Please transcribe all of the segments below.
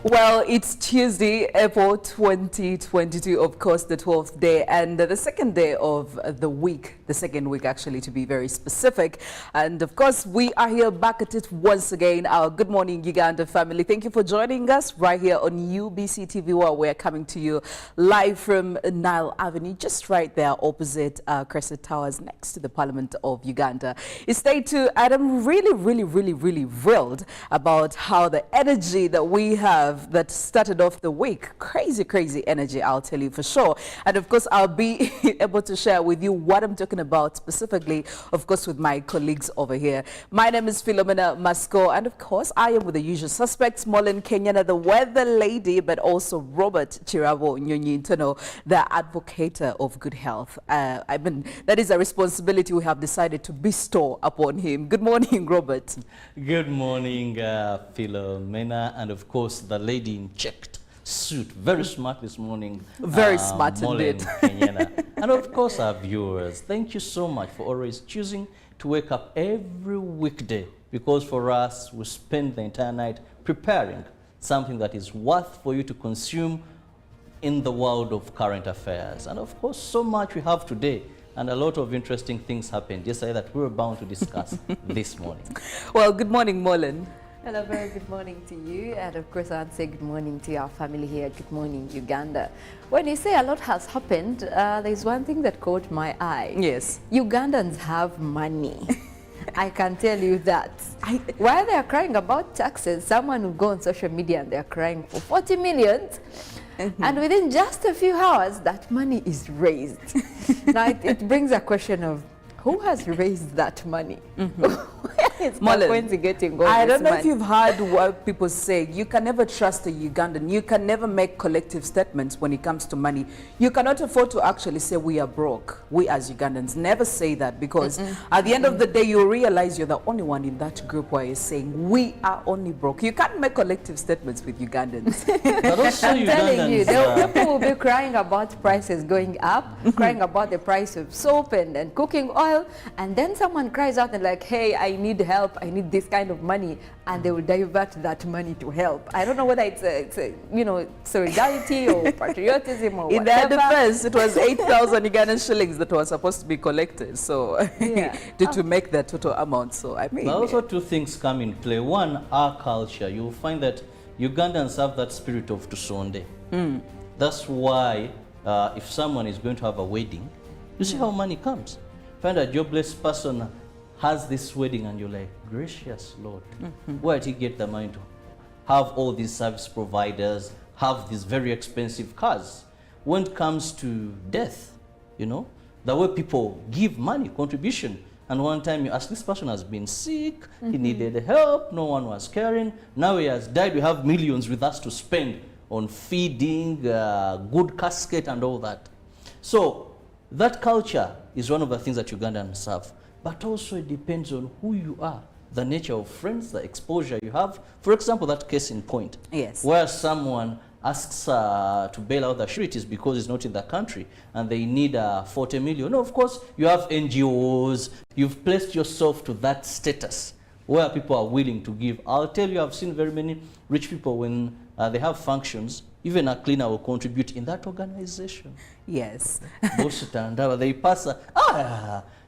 Well, it's Tuesday, April 2022, of course, the 12th day and the second day of the week, the second week actually to be very specific. And of course, we are here back at it once again. Our Good Morning Uganda family. Thank you for joining us right here on UBC TV, where we're coming to you live from Nile Avenue, just right there opposite Crescent Towers, next to the Parliament of Uganda. It's day two, and I'm really thrilled about how the energy that we have that started off the week, crazy energy, I'll tell you for sure. And of course, I'll be able to share with you what I'm talking about specifically, of course, with my colleagues over here. My name is Philomena, Mastiko, and of course, I am with the usual suspects, Mollen, Kenyena, the weather lady, but also Robert Kirabo, Nyonyintono, the advocate of good health. I mean, that is a responsibility we have decided to bestow upon him. Good morning, Robert. Good morning, Philomena, and of course, the lady in checked suit. Very smart this morning. Very smart indeed. Kenyena. And of course, our viewers, thank you so much for always choosing to wake up every weekday, because for us, we spend the entire night preparing something that is worth for you to consume in the world of current affairs. And of course, so much we have today, and a lot of interesting things happened yesterday that we were bound to discuss this morning. Well, good morning, Mollen. Hello, very good morning to you, and of course I want to say good morning to our family here. Good morning, Uganda. When you say a lot has happened, there's one thing that caught my eye. Yes. Ugandans have money. I can tell you that. While they are crying about taxes, someone will go on social media and they are crying for 40 million. And within just a few hours, that money is raised. Now it brings a question of, who has raised that money? Mollen, getting all I don't know money. if you've heard what people say. You can never trust a Ugandan. You can never make collective statements when it comes to money. You cannot afford to actually say we are broke. We as Ugandans never say that, because at the end of the day, you realize you're the only one in that group where you're saying we are only broke. You can't make collective statements with Ugandans. But also I'm telling you, people will be crying about prices going up, crying about the price of soap and cooking oil, and then someone cries out and like, hey, I need help, I need this kind of money, and they will divert that money to help. I don't know whether it's a you know, solidarity or patriotism or in whatever. their defense, it was 8,000 Ugandan shillings that was supposed to be collected, so Yeah. to make the total amount. So I mean, but also two things come in play. One, our culture. You'll find that Ugandans have that spirit of Tusonde. That's why if someone is going to have a wedding, you see how money comes. Find a jobless person has this wedding and you're like, gracious Lord, where did he get the money to have all these service providers, have these very expensive cars? When it comes to death, you know, the way people give money, contribution, and one time you ask, this person has been sick, he needed help, no one was caring, now he has died, we have millions with us to spend on feeding, good casket and all that. So that culture is one of the things that Ugandans have. But also it depends on who you are, the nature of friends, the exposure you have. For example, that case in point, yes, where someone asks to bail out the sureties because it's not in the country and they need 40 million. No, of course, you have NGOs, you've placed yourself to that status where people are willing to give. I'll tell you, I've seen very many rich people when they have functions, even a cleaner will contribute in that organization. yes. They pass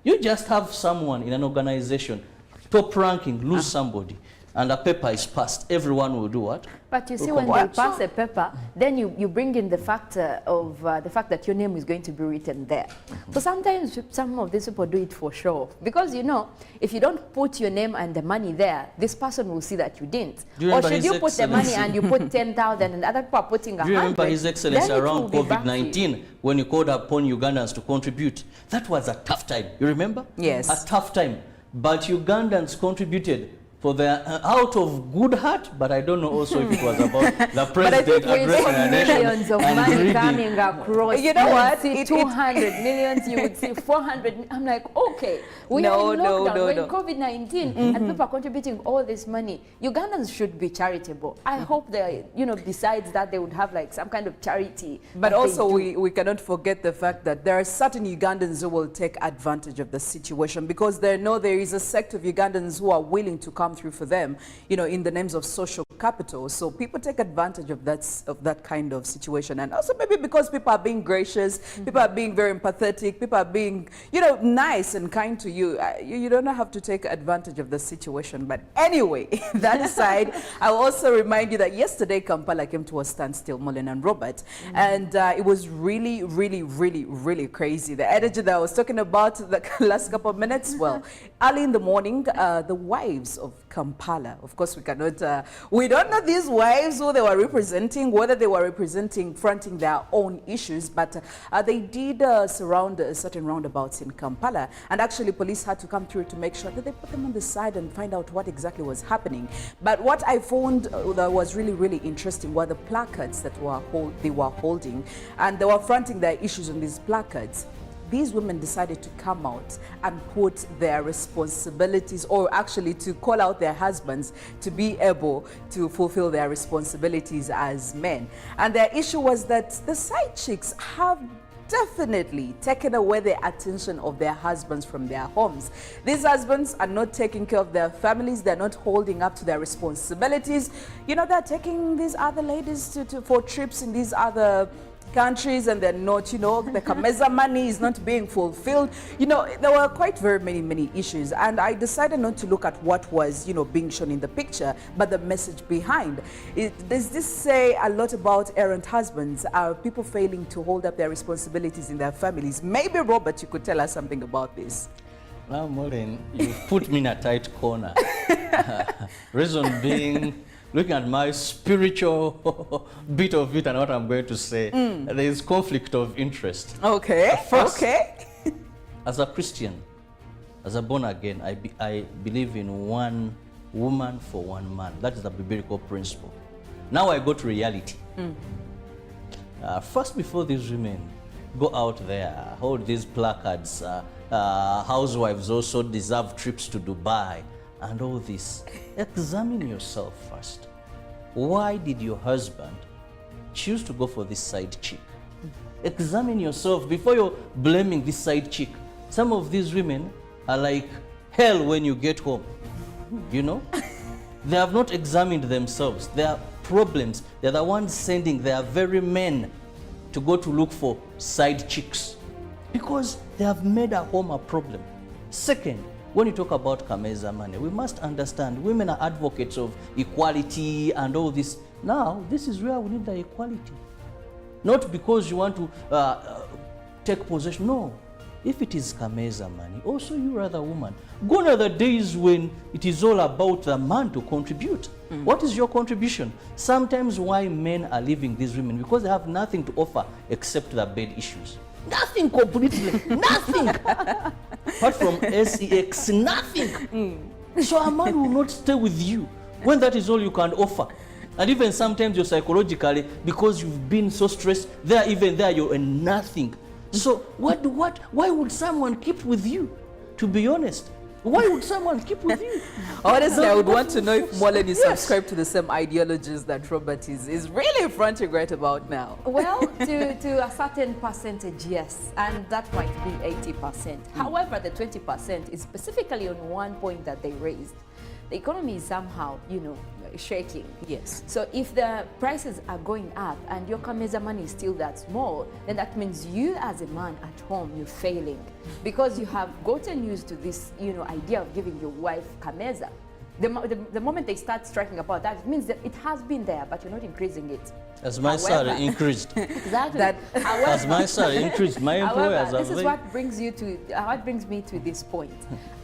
you just have someone in an organization, top ranking, lose somebody, and a paper is passed. Everyone will do what? But you see, when they pass a paper, then you bring in the factor of the fact that your name is going to be written there. So sometimes some of these people do it for show, because you know, if you don't put your name and the money there, this person will see that you didn't. Or should you put the money and you put 10,000 and other people are putting 100? Do you remember His Excellency around COVID-19 when you called upon Ugandans to contribute? That was a tough time. You remember? Yes. A tough time. But Ugandans contributed for the out of good heart, but I don't know also if it was about the president addressing a nation millions of money coming across. You know what? See 200 millions, you would see 400. I'm like, okay, we are in lockdown, we're in COVID-19, and people are contributing all this money. Ugandans should be charitable. I hope they, you know, besides that, they would have like some kind of charity. But also we cannot forget the fact that there are certain Ugandans who will take advantage of the situation, because they know there is a sect of Ugandans who are willing to come come through for them, you know, in the names of social capital. So people take advantage of that kind of situation. And also maybe because people are being gracious, people are being very empathetic, people are being, you know, nice and kind to you. You don't have to take advantage of the situation. But anyway, that aside, I'll also remind you that yesterday Kampala came to a standstill, Mollen and Robert. And it was really, really, really, really crazy. The energy that I was talking about the last couple of minutes, well, early in the morning, the wives of Kampala, of course we cannot, we don't know these wives who they were representing, whether they were representing, fronting their own issues, but they did surround certain roundabouts in Kampala, and actually police had to come through to make sure that they put them on the side and find out what exactly was happening. But what I found that was really, really interesting were the placards that they were holding, and they were fronting their issues on these placards. These women decided to come out and put their responsibilities, or actually to call out their husbands to be able to fulfill their responsibilities as men. And their issue was that the side chicks have definitely taken away the attention of their husbands from their homes. These husbands are not taking care of their families. They're not holding up to their responsibilities. You know, they're taking these other ladies for trips in these other countries, and they're not, you know, the Kameza money is not being fulfilled. You know, there were quite many issues, and I decided not to look at what was, you know, being shown in the picture, but the message behind it. Does this say a lot about errant husbands? Are people failing to hold up their responsibilities in their families? Maybe Robert, you could tell us something about this. Now, Mollen, you put me in a tight corner. Reason being, looking at my spiritual bit of it and what I'm going to say, there is conflict of interest. Okay. First, okay. As a Christian, as a born again, I believe in one woman for one man. That is the biblical principle. Now I go to reality. First, before these women go out there, hold these placards, housewives also deserve trips to Dubai, and all this, examine yourself first. Why did your husband choose to go for this side chick? Examine yourself before you're blaming this side chick. Some of these women are like hell when you get home, you know? They have not examined themselves. Their problems, they're the ones sending their very men to go to look for side chicks because they have made a home a problem. Second, when you talk about Kameza money, we must understand women are advocates of equality and all this. Now, this is where we need the equality. Not because you want to take possession. No. If it is Kameza money, also you are the woman. Gone are the days when it is all about the man to contribute. What is your contribution? Sometimes why men are leaving these women, because they have nothing to offer except the bed issues. Nothing completely, nothing. Apart from sex, nothing. So a man will not stay with you when that is all you can offer. And even sometimes you're psychologically, because you've been so stressed, even there you're in nothing. So why would someone keep with you? To be honest, why would someone keep with you? Honestly, I would want to know if Mollen is subscribed to the same ideologies that Robert is really fronting right about now. Well, to a certain percentage, yes, and that might be 80%. However, the 20% is specifically on one point that they raised. The economy is somehow, you know, shaking. Yes. So if the prices are going up and your Kameza money is still that small, then that means you as a man at home, you're failing because you have gotten used to this, you know, idea of giving your wife Kameza. The moment they start striking about that, it means that it has been there, but you're not increasing it. As my salary increased. Exactly. As my salary increased, my employers this is what brings me to this point.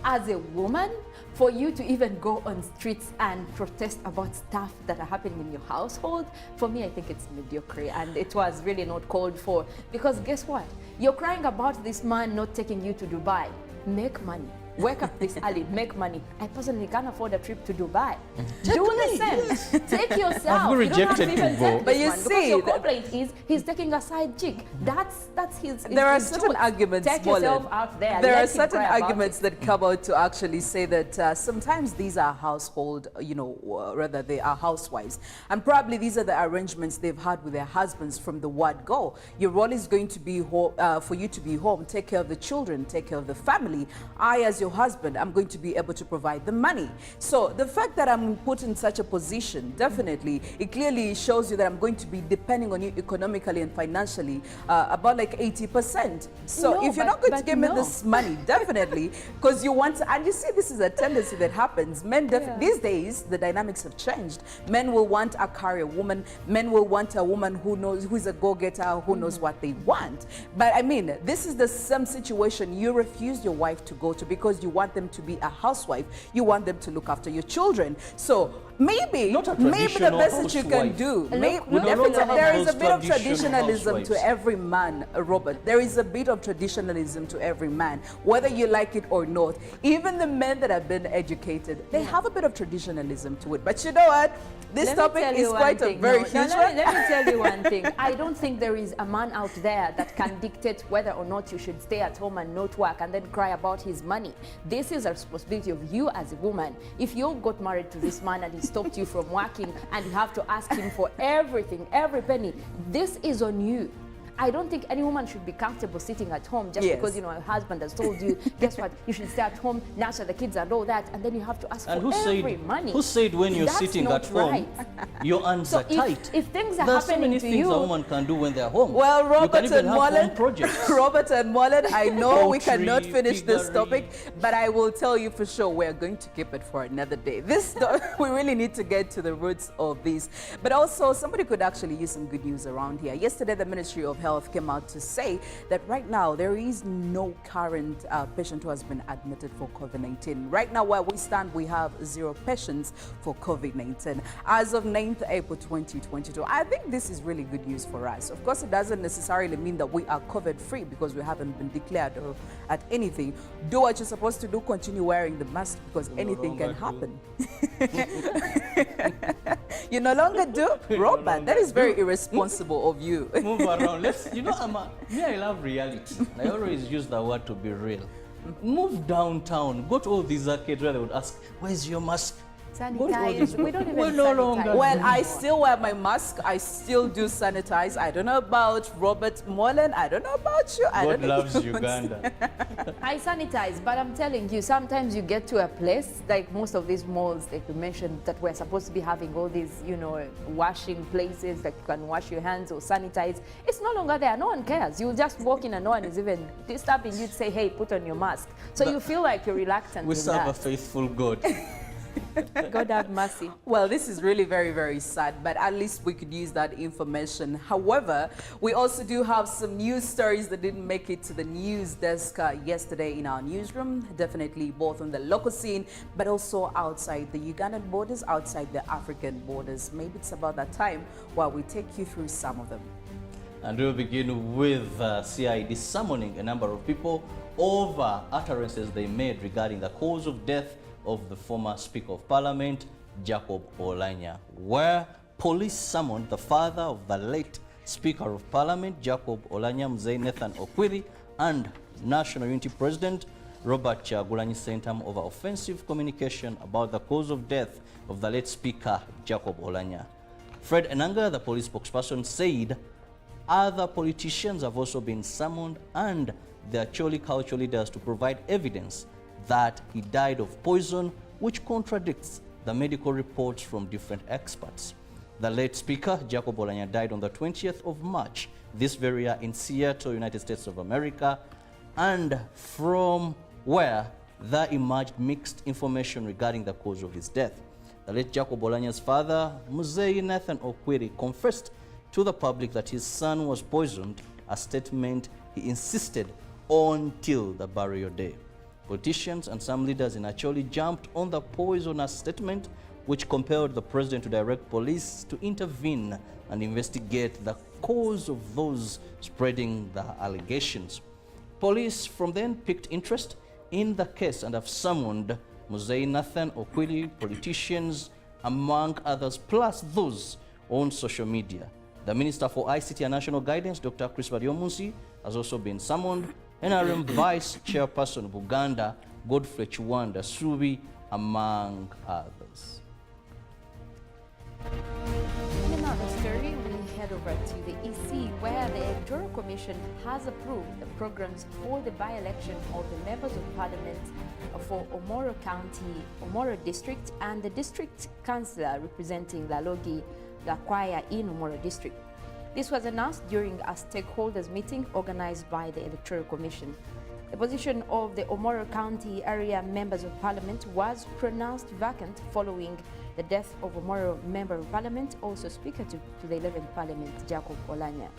As a woman, for you to even go on streets and protest about stuff that are happening in your household, for me, I think it's mediocre, and it was really not called for. Because guess what? You're crying about this man not taking you to Dubai. Make money. Wake up this early, make money. I personally can't afford a trip to Dubai. Do the same. Yes. Take yourself. I've you don't have to rejected even people. take But this you one, see, because your complaint is he's taking a side chick. That's his. There are his certain choice. arguments, Take Mollen. yourself out there. There Let are him certain cry about arguments it. that come out to actually say that sometimes these are household, you know, rather they are housewives. And probably these are the arrangements they've had with their husbands from the word go. Your role is going to be for you to be home, take care of the children, take care of the family. I, as your your husband, I'm going to be able to provide the money. So the fact that I'm put in such a position, definitely, it clearly shows you that I'm going to be depending on you economically and financially about like 80%. So No, if you're not going to give me no. this money, definitely, because you want to, and you see this is a tendency that happens. Men, these days, the dynamics have changed. Men will want a career woman. Men will want a woman who knows, who's a go-getter, who knows what they want. But I mean, this is the same situation you refuse your wife to go to because you want them to be a housewife. You want them to look after your children. So maybe the best that you can do, there is a bit of traditionalism to every man, Robert. There is a bit of traditionalism to every man, whether you like it or not. Even the men that have been educated, they have a bit of traditionalism to it. But you know what? This topic is quite a very huge one. Let me tell you one thing. I don't think there is a man out there that can dictate whether or not you should stay at home and not work and then cry about his money. This is a responsibility of you as a woman. If you got married to this man and he stopped you from working and you have to ask him for everything, every penny, this is on you. I don't think any woman should be comfortable sitting at home just because, you know, her husband has told you, guess what, you should stay at home, nurture the kids and all that, and then you have to ask for every money. Who said when you're sitting at home, your hands are tight? If things are There's so happening many to things you, a woman can do when they're home. Well, Robert and Mollen, Robert and Mollen, I know we cannot finish this topic, but I will tell you for sure we're going to keep it for another day. We really need to get to the roots of this. But also, somebody could actually use some good news around here. Yesterday, the Ministry of Health came out to say that right now there is no current patient who has been admitted for COVID-19. Right now, where we stand, we have 0 patients for COVID-19 as of 9th April 2022. I think this is really good news for us. Of course, it doesn't necessarily mean that we are COVID-free because we haven't been declared at anything. Do what you're supposed to do, continue wearing the mask because anything can happen. You no longer do? Robert, that is very irresponsible of you. Move around. I love reality. I always use the word to be real. Move downtown. Go to all these arcades where they would ask, where's your mask? sanitize. We don't even sanitize. Well, I still wear my mask. I still do sanitize. I don't know about Robert Mollen. I don't know about you. God loves Uganda. I sanitize, but I'm telling you, sometimes you get to a place, like most of these malls, like you mentioned, that we're supposed to be having all these, you know, washing places that you can wash your hands or sanitize. It's no longer there. No one cares. You just walk in and no one is even disturbing you to say, hey, put on your mask. So you feel like you're reluctant. We serve a faithful God. God have mercy. Well, this is really very, very sad, but at least we could use that information. However, we also do have some news stories that didn't make it to the news desk yesterday in our newsroom, definitely both on the local scene, but also outside the Ugandan borders, outside the African borders. Maybe it's about that time while we take you through some of them. And we'll begin with CID summoning a number of people over utterances they made regarding the cause of death of the former Speaker of Parliament, Jacob Oulanyah, where police summoned the father of the late Speaker of Parliament, Jacob Oulanyah, Mzee Nathan Okwiri, and National Unity President Robert Kyagulanyi Ssentamu over offensive communication about the cause of death of the late Speaker, Jacob Oulanyah. Fred Enanga, the police spokesperson, said other politicians have also been summoned and their Choli culture leaders to provide evidence that he died of poison, which contradicts the medical reports from different experts. The late Speaker, Jacob Oulanyah, died on the 20th of March this very year in Seattle, United States of America, and from where there emerged mixed information regarding the cause of his death. The late Jacob Oulanyah's father, Mzee Nathan Okwiri, confessed to the public that his son was poisoned, a statement he insisted on till the burial day. Politicians and some leaders in Acholi jumped on the poisonous statement, which compelled the president to direct police to intervene and investigate the cause of those spreading the allegations. Police from then picked interest in the case and have summoned Mzee Nathan Okwiri, politicians, among others, plus those on social media. The Minister for ICT and National Guidance, Dr. Chris Baryomunsi, has also been summoned. NRM Vice Chairperson of Uganda, Godfrey Chiwanda Subi, among others. In another story, we head over over to the EC, where the Electoral Commission has approved the programs for the by-election of the members of parliament for Omoro County, Omoro District, and the district councillor representing Lalogi Lakwaya in Omoro District. This was announced during a stakeholders meeting organized by the Electoral Commission. The position of the Omoro County area members of parliament was pronounced vacant following the death of Omoro Member of Parliament, also Speaker to the 11th Parliament, Jacob Olanya.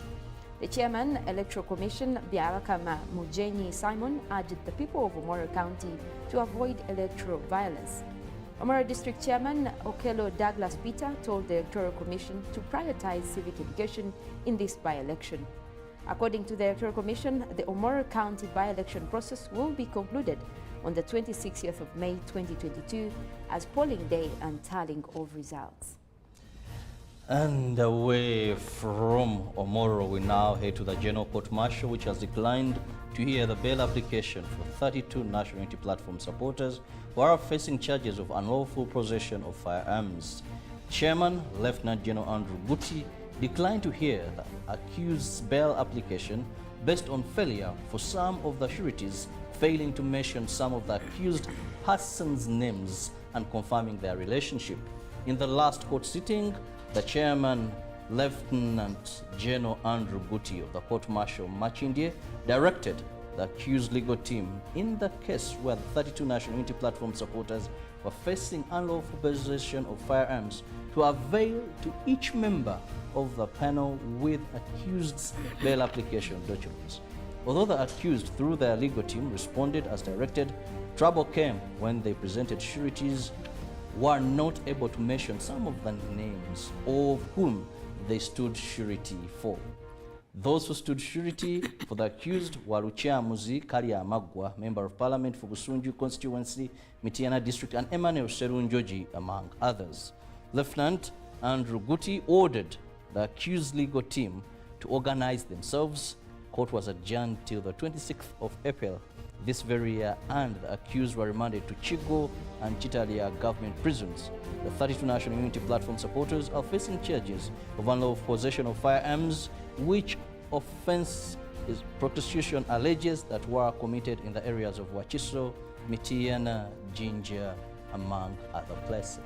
The Chairman, Electoral Commission, Biarakama Mujenyi Simon, urged the people of Omoro County to avoid electoral violence. Omoro District Chairman Okelo Douglas Peter told the Electoral Commission to prioritize civic education in this by-election. According to the Electoral Commission, the Omoro County by-election process will be concluded on the 26th of May 2022 as polling day and tallying of results. And away from Omoro, we now head to the General Court Martial, which has declined to hear the bail application for 32 National Unity Platform supporters who are facing charges of unlawful possession of firearms. Chairman, Lieutenant General Andrew Guti, declined to hear the accused's bail application based on failure for some of the sureties failing to mention some of the accused persons' names and confirming their relationship. In the last court sitting, the chairman, Lieutenant General Andrew Guti of the Court Martial Machindie, directed the accused legal team in the case where the 32 National Unity Platform supporters were facing unlawful possession of firearms to avail to each member of the panel with accused's bail application documents. Although the accused, through their legal team, responded as directed, trouble came when they presented sureties were not able to mention some of the names of whom they stood surety for. Those who stood surety for the accused were Luciamuzi Kalia Magwa, Member of Parliament for Busunju Constituency, Mitiana District, and Emmanuel Serunjoji, among others. Lieutenant Andrew Guti ordered the accused legal team to organize themselves. Court was adjourned till the 26th of April this very year, and the accused were remanded to Chigo and Chitalia government prisons. The 32 National Unity Platform supporters are facing charges of unlawful possession of firearms, which offense is prostitution alleges that were committed in the areas of Wachiso, Mitiana, Jinja, among other places.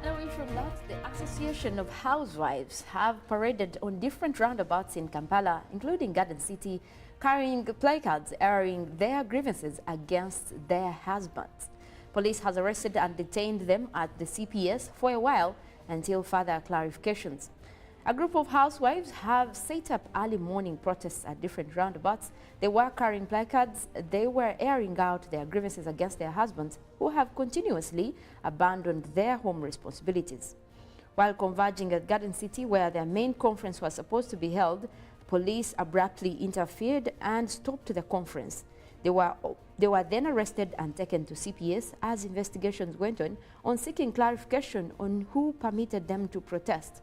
And away from that, the Association of Housewives have paraded on different roundabouts in Kampala, including Garden City, carrying placards airing their grievances against their husbands. Police has arrested and detained them at the CPS for a while until further clarifications. A group of housewives have set up early morning protests at different roundabouts. They were carrying placards. They were airing out their grievances against their husbands, who have continuously abandoned their home responsibilities. While converging at Garden City, where their main conference was supposed to be held, police abruptly interfered and stopped the conference. They were then arrested and taken to CPS as investigations went on seeking clarification on who permitted them to protest.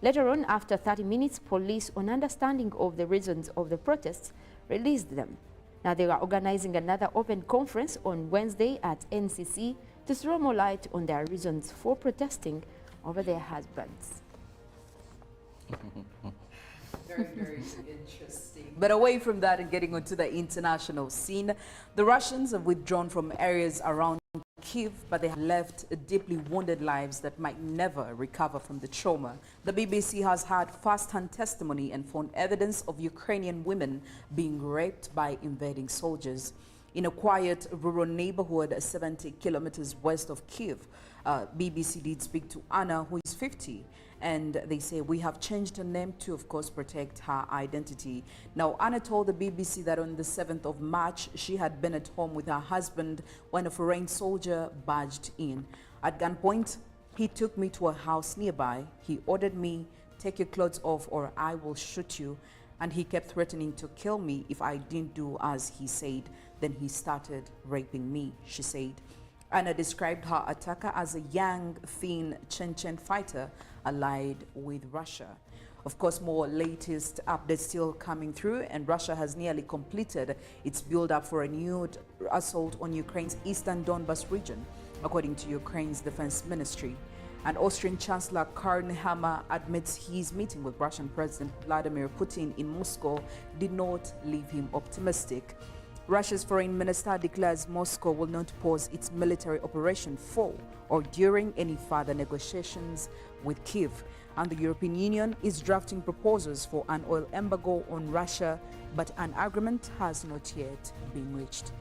Later on, after 30 minutes, police, on understanding of the reasons of the protests, released them. Now they are organizing another open conference on Wednesday at NCC to throw more light on their reasons for protesting over their husbands. Very, very interesting. But away from that and getting onto the international scene, the Russians have withdrawn from areas around Kyiv, but they have left deeply wounded lives that might never recover from the trauma. The BBC has had first-hand testimony and found evidence of Ukrainian women being raped by invading soldiers. In a quiet rural neighborhood 70 kilometers west of Kyiv, BBC did speak to Anna, who is 50. And they say, we have changed her name to, of course, protect her identity. Now, Anna told the BBC that on the 7th of March, she had been at home with her husband when a foreign soldier barged in. At gunpoint, he took me to a house nearby. He ordered me, take your clothes off or I will shoot you. And he kept threatening to kill me if I didn't do as he said. Then he started raping me, she said. Anna described her attacker as a young, thin Chechen fighter allied with Russia. Of course, more latest updates still coming through, and Russia has nearly completed its build-up for a renewed assault on Ukraine's eastern Donbas region, according to Ukraine's defense ministry. And Austrian Chancellor Karl Nehammer admits his meeting with Russian President Vladimir Putin in Moscow did not leave him optimistic. Russia's foreign minister declares Moscow will not pause its military operation for or during any further negotiations with Kyiv. And the European Union is drafting proposals for an oil embargo on Russia, but an agreement has not yet been reached.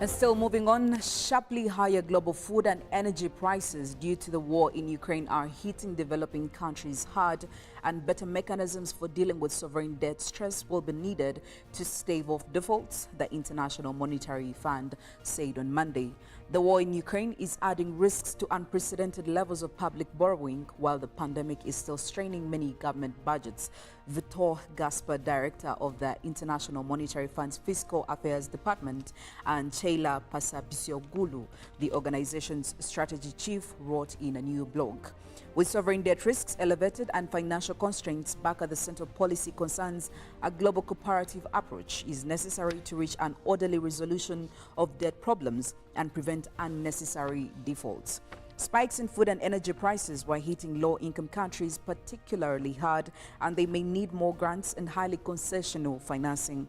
And still moving on, sharply higher global food and energy prices due to the war in Ukraine are hitting developing countries hard, and better mechanisms for dealing with sovereign debt stress will be needed to stave off defaults, the International Monetary Fund said on Monday. The war in Ukraine is adding risks to unprecedented levels of public borrowing, while the pandemic is still straining many government budgets. Vitor Gaspar, director of the International Monetary Fund's Fiscal Affairs Department, and Sheila Pasapisiogulu, the organization's strategy chief, wrote in a new blog. With sovereign debt risks elevated and financial constraints back at the center of policy concerns, a global cooperative approach is necessary to reach an orderly resolution of debt problems and prevent unnecessary defaults. Spikes in food and energy prices were hitting low-income countries particularly hard, and they may need more grants and highly concessional financing.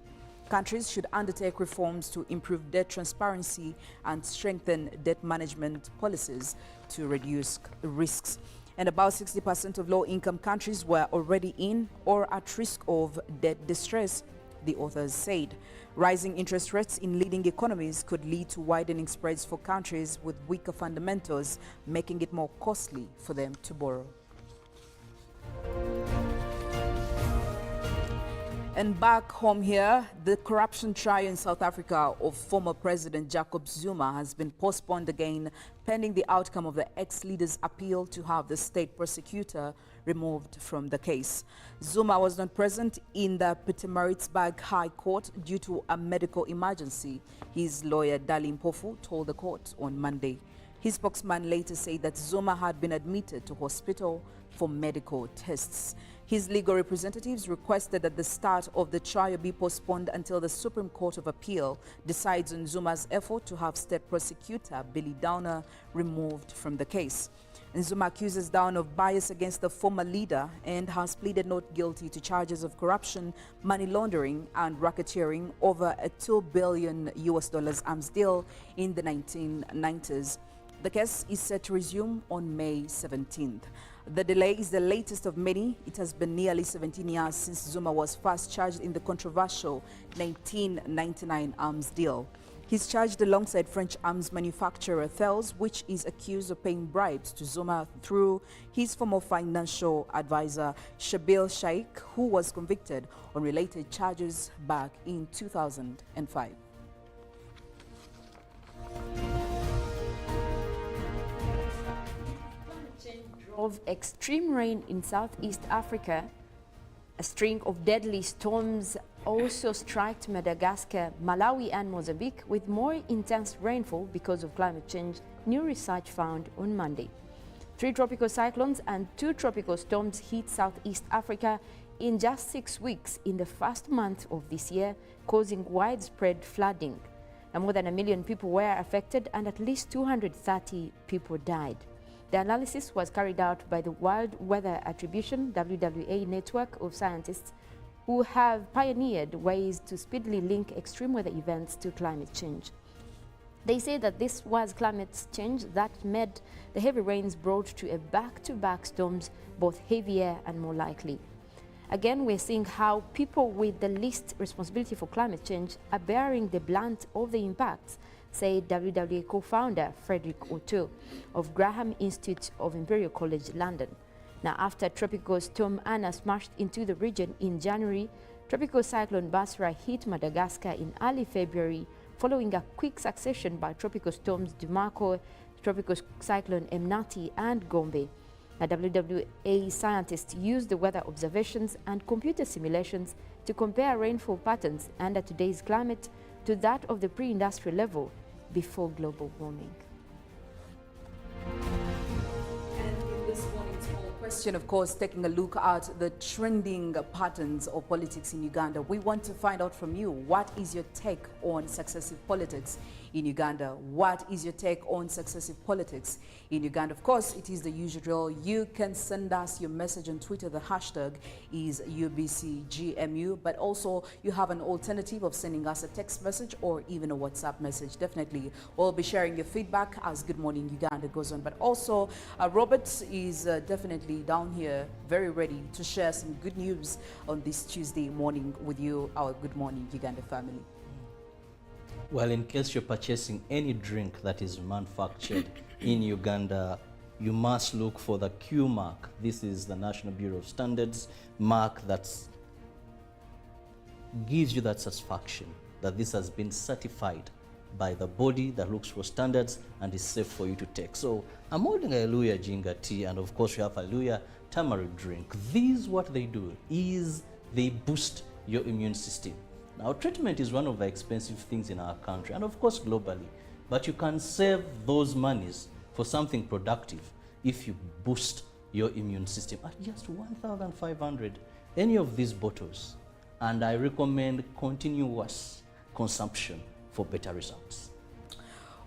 Countries should undertake reforms to improve debt transparency and strengthen debt management policies to reduce risks. And about 60% of low-income countries were already in or at risk of debt distress, the authors said. Rising interest rates in leading economies could lead to widening spreads for countries with weaker fundamentals, making it more costly for them to borrow. And back home here, the corruption trial in South Africa of former President Jacob Zuma has been postponed again, pending the outcome of the ex-leader's appeal to have the state prosecutor removed from the case. Zuma was not present in the Pietermaritzburg High Court due to a medical emergency, his lawyer Dali Mpofu told the court on Monday. His spokesman later said that Zuma had been admitted to hospital for medical tests. His legal representatives requested that the start of the trial be postponed until the Supreme Court of Appeal decides on Zuma's effort to have state prosecutor Billy Downer removed from the case. And Zuma accuses Downer of bias against the former leader and has pleaded not guilty to charges of corruption, money laundering and racketeering over a $2 billion arms deal in the 1990s. The case is set to resume on May 17th. The delay is the latest of many. It has been nearly 17 years since Zuma was first charged in the controversial 1999 arms deal. He's charged alongside French arms manufacturer Thales, which is accused of paying bribes to Zuma through his former financial advisor Shabil Shaikh, who was convicted on related charges back in 2005. Of extreme rain in Southeast Africa, a string of deadly storms also struck Madagascar, Malawi and Mozambique with more intense rainfall because of climate change, new research found on Monday. 3 tropical cyclones and 2 tropical storms hit Southeast Africa in just 6 weeks in the first month of this year, causing widespread flooding. Now, more than 1 million people were affected and at least 230 people died. The analysis was carried out by the World Weather Attribution (WWA) network of scientists who have pioneered ways to speedily link extreme weather events to climate change. They say that this was climate change that made the heavy rains brought to a back-to-back storms both heavier and more likely. Again, we're seeing how people with the least responsibility for climate change are bearing the brunt of the impacts, said WWA co-founder Frederick Otto of Graham Institute of Imperial College London. Now, after Tropical Storm Anna smashed into the region in January, Tropical Cyclone Basra hit Madagascar in early February, following a quick succession by Tropical Storms Dumarco, Tropical Cyclone Emnati and Gombe. Now, WWA scientists used the weather observations and computer simulations to compare rainfall patterns under today's climate to that of the pre-industrial level before global warming. And in this morning's poll Question, of course, taking a look at the trending patterns of politics in Uganda. We want to find out from you, what is your take on successive politics in Uganda? What is your take on successive politics in Uganda? Of course, it is the usual. You can send us your message on Twitter. The hashtag is UBCGMU, but also you have an alternative of sending us a text message or even a WhatsApp message. Definitely, we'll be sharing your feedback as Good Morning Uganda goes on. But also, Robert is definitely down here, very ready to share some good news on this Tuesday morning with you, our Good Morning Uganda family. Well, in case you're purchasing any drink that is manufactured in Uganda, you must look for the Q mark. This is the National Bureau of Standards mark that gives you that satisfaction that this has been certified by the body that looks for standards and is safe for you to take. So I'm holding a Hallelujah Jinga tea, and of course we have Hallelujah tamarind drink. These, what they do is they boost your immune system. Now, treatment is one of the expensive things in our country and of course globally, but you can save those monies for something productive if you boost your immune system at just 1,500 any of these bottles, and I recommend continuous consumption for better results.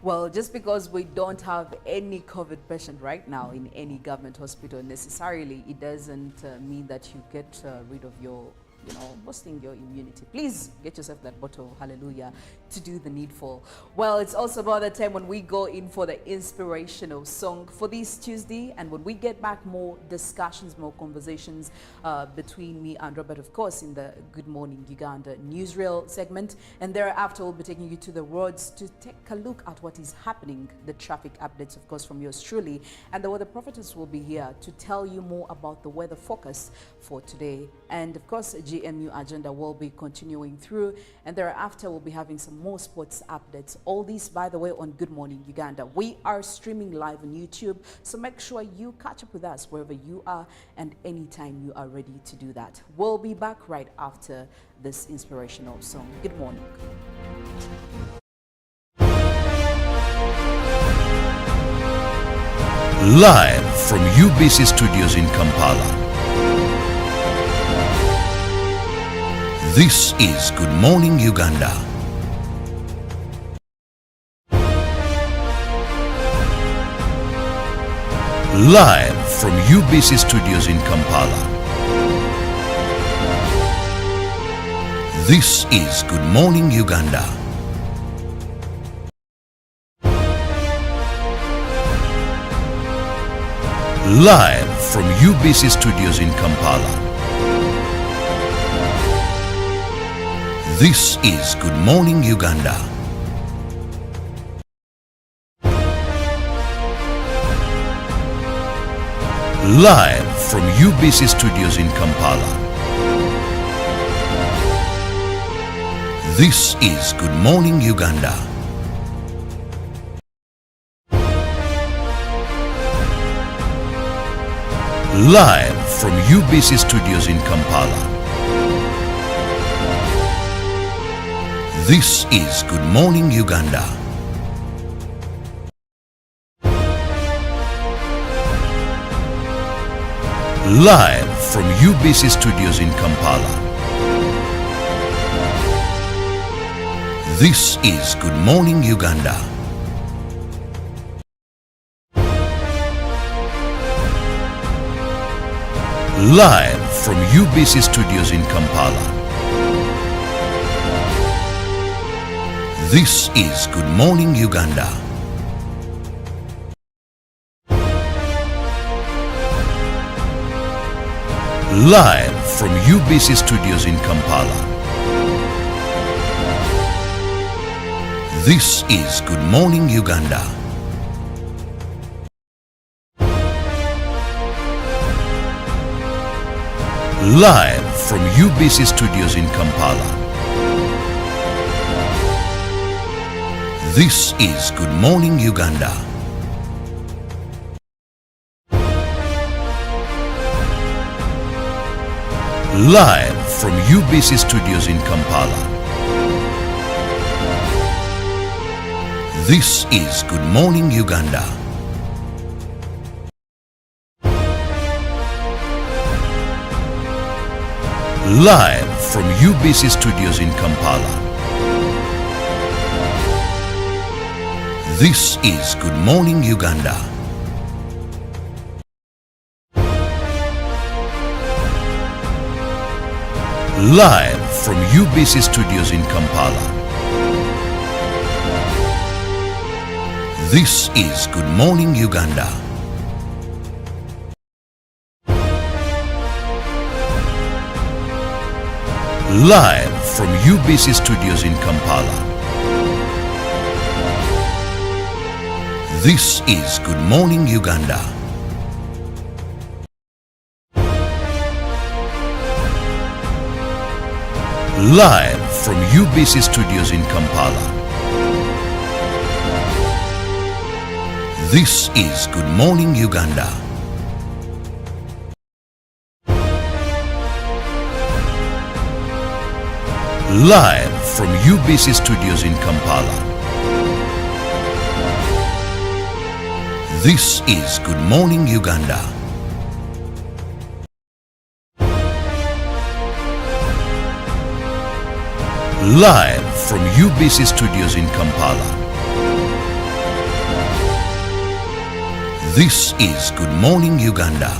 Well, just because we don't have any COVID patient right now in any government hospital necessarily, it doesn't mean that you get rid of your, boosting your immunity. Please get yourself that bottle, hallelujah, to do the needful. Well, it's also about the time when we go in for the inspirational song for this Tuesday, and when we get back, more discussions, more conversations between me and Robert, of course, in the Good Morning Uganda newsreel segment, and thereafter we'll be taking you to the roads to take a look at what is happening, the traffic updates, of course, from yours truly, and the Weather Prophetess will be here to tell you more about the weather focus for today, and of course GMU agenda will be continuing through, and thereafter we'll be having some more sports updates. All these, by the way, on Good Morning Uganda. We are streaming live on YouTube, so make sure you catch up with us wherever you are and anytime you are ready to do that. We'll be back right after this inspirational song. Good morning. Live from UBC Studios in Kampala. This is Good Morning Uganda. Live from UBC Studios in Kampala. This is Good Morning Uganda. Live from UBC Studios in Kampala. This is Good Morning Uganda. Live from UBC Studios in Kampala. This is Good Morning Uganda. Live from UBC Studios in Kampala. This is Good Morning Uganda. Live from UBC Studios in Kampala. This is Good Morning Uganda. Live from UBC Studios in Kampala. This is Good Morning Uganda. Live from UBC Studios in Kampala. This is Good Morning Uganda. Live from UBC Studios in Kampala. This is Good Morning Uganda. Live from UBC Studios in Kampala. This is Good Morning Uganda. Live from UBC Studios in Kampala. This is Good Morning Uganda. Live from UBC Studios in Kampala. This is Good Morning Uganda. Live from UBC Studios in Kampala. This is Good Morning Uganda. Live from UBC Studios in Kampala. This is Good Morning Uganda. Live from UBC Studios in Kampala. This is Good Morning Uganda. Live from UBC Studios in Kampala. This is Good Morning Uganda.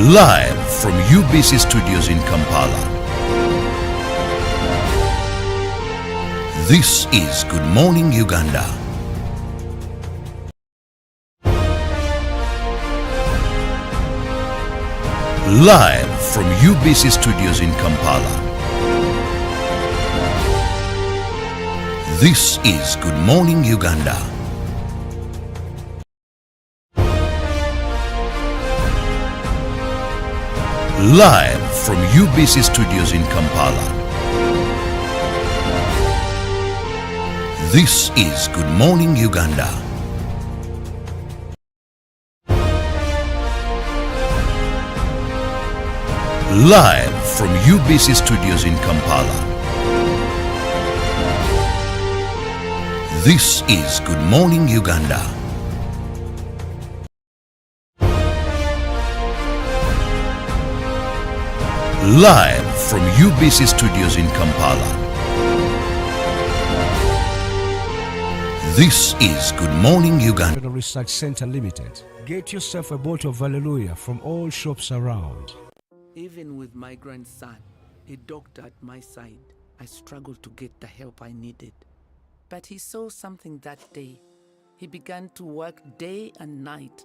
Live from UBC Studios in Kampala. This is Good Morning Uganda. Live from UBC Studios in Kampala. This is Good Morning Uganda. Live from UBC Studios in Kampala. This is Good Morning Uganda. Live from UBC Studios in Kampala. This is Good Morning Uganda. Live from UBC Studios in Kampala. This is Good Morning Uganda. Research Center Limited. Get yourself a bottle of Hallelujah from all shops around. Even with my grandson, a doctor at my side, I struggled to get the help I needed. But he saw something that day. He began to work day and night.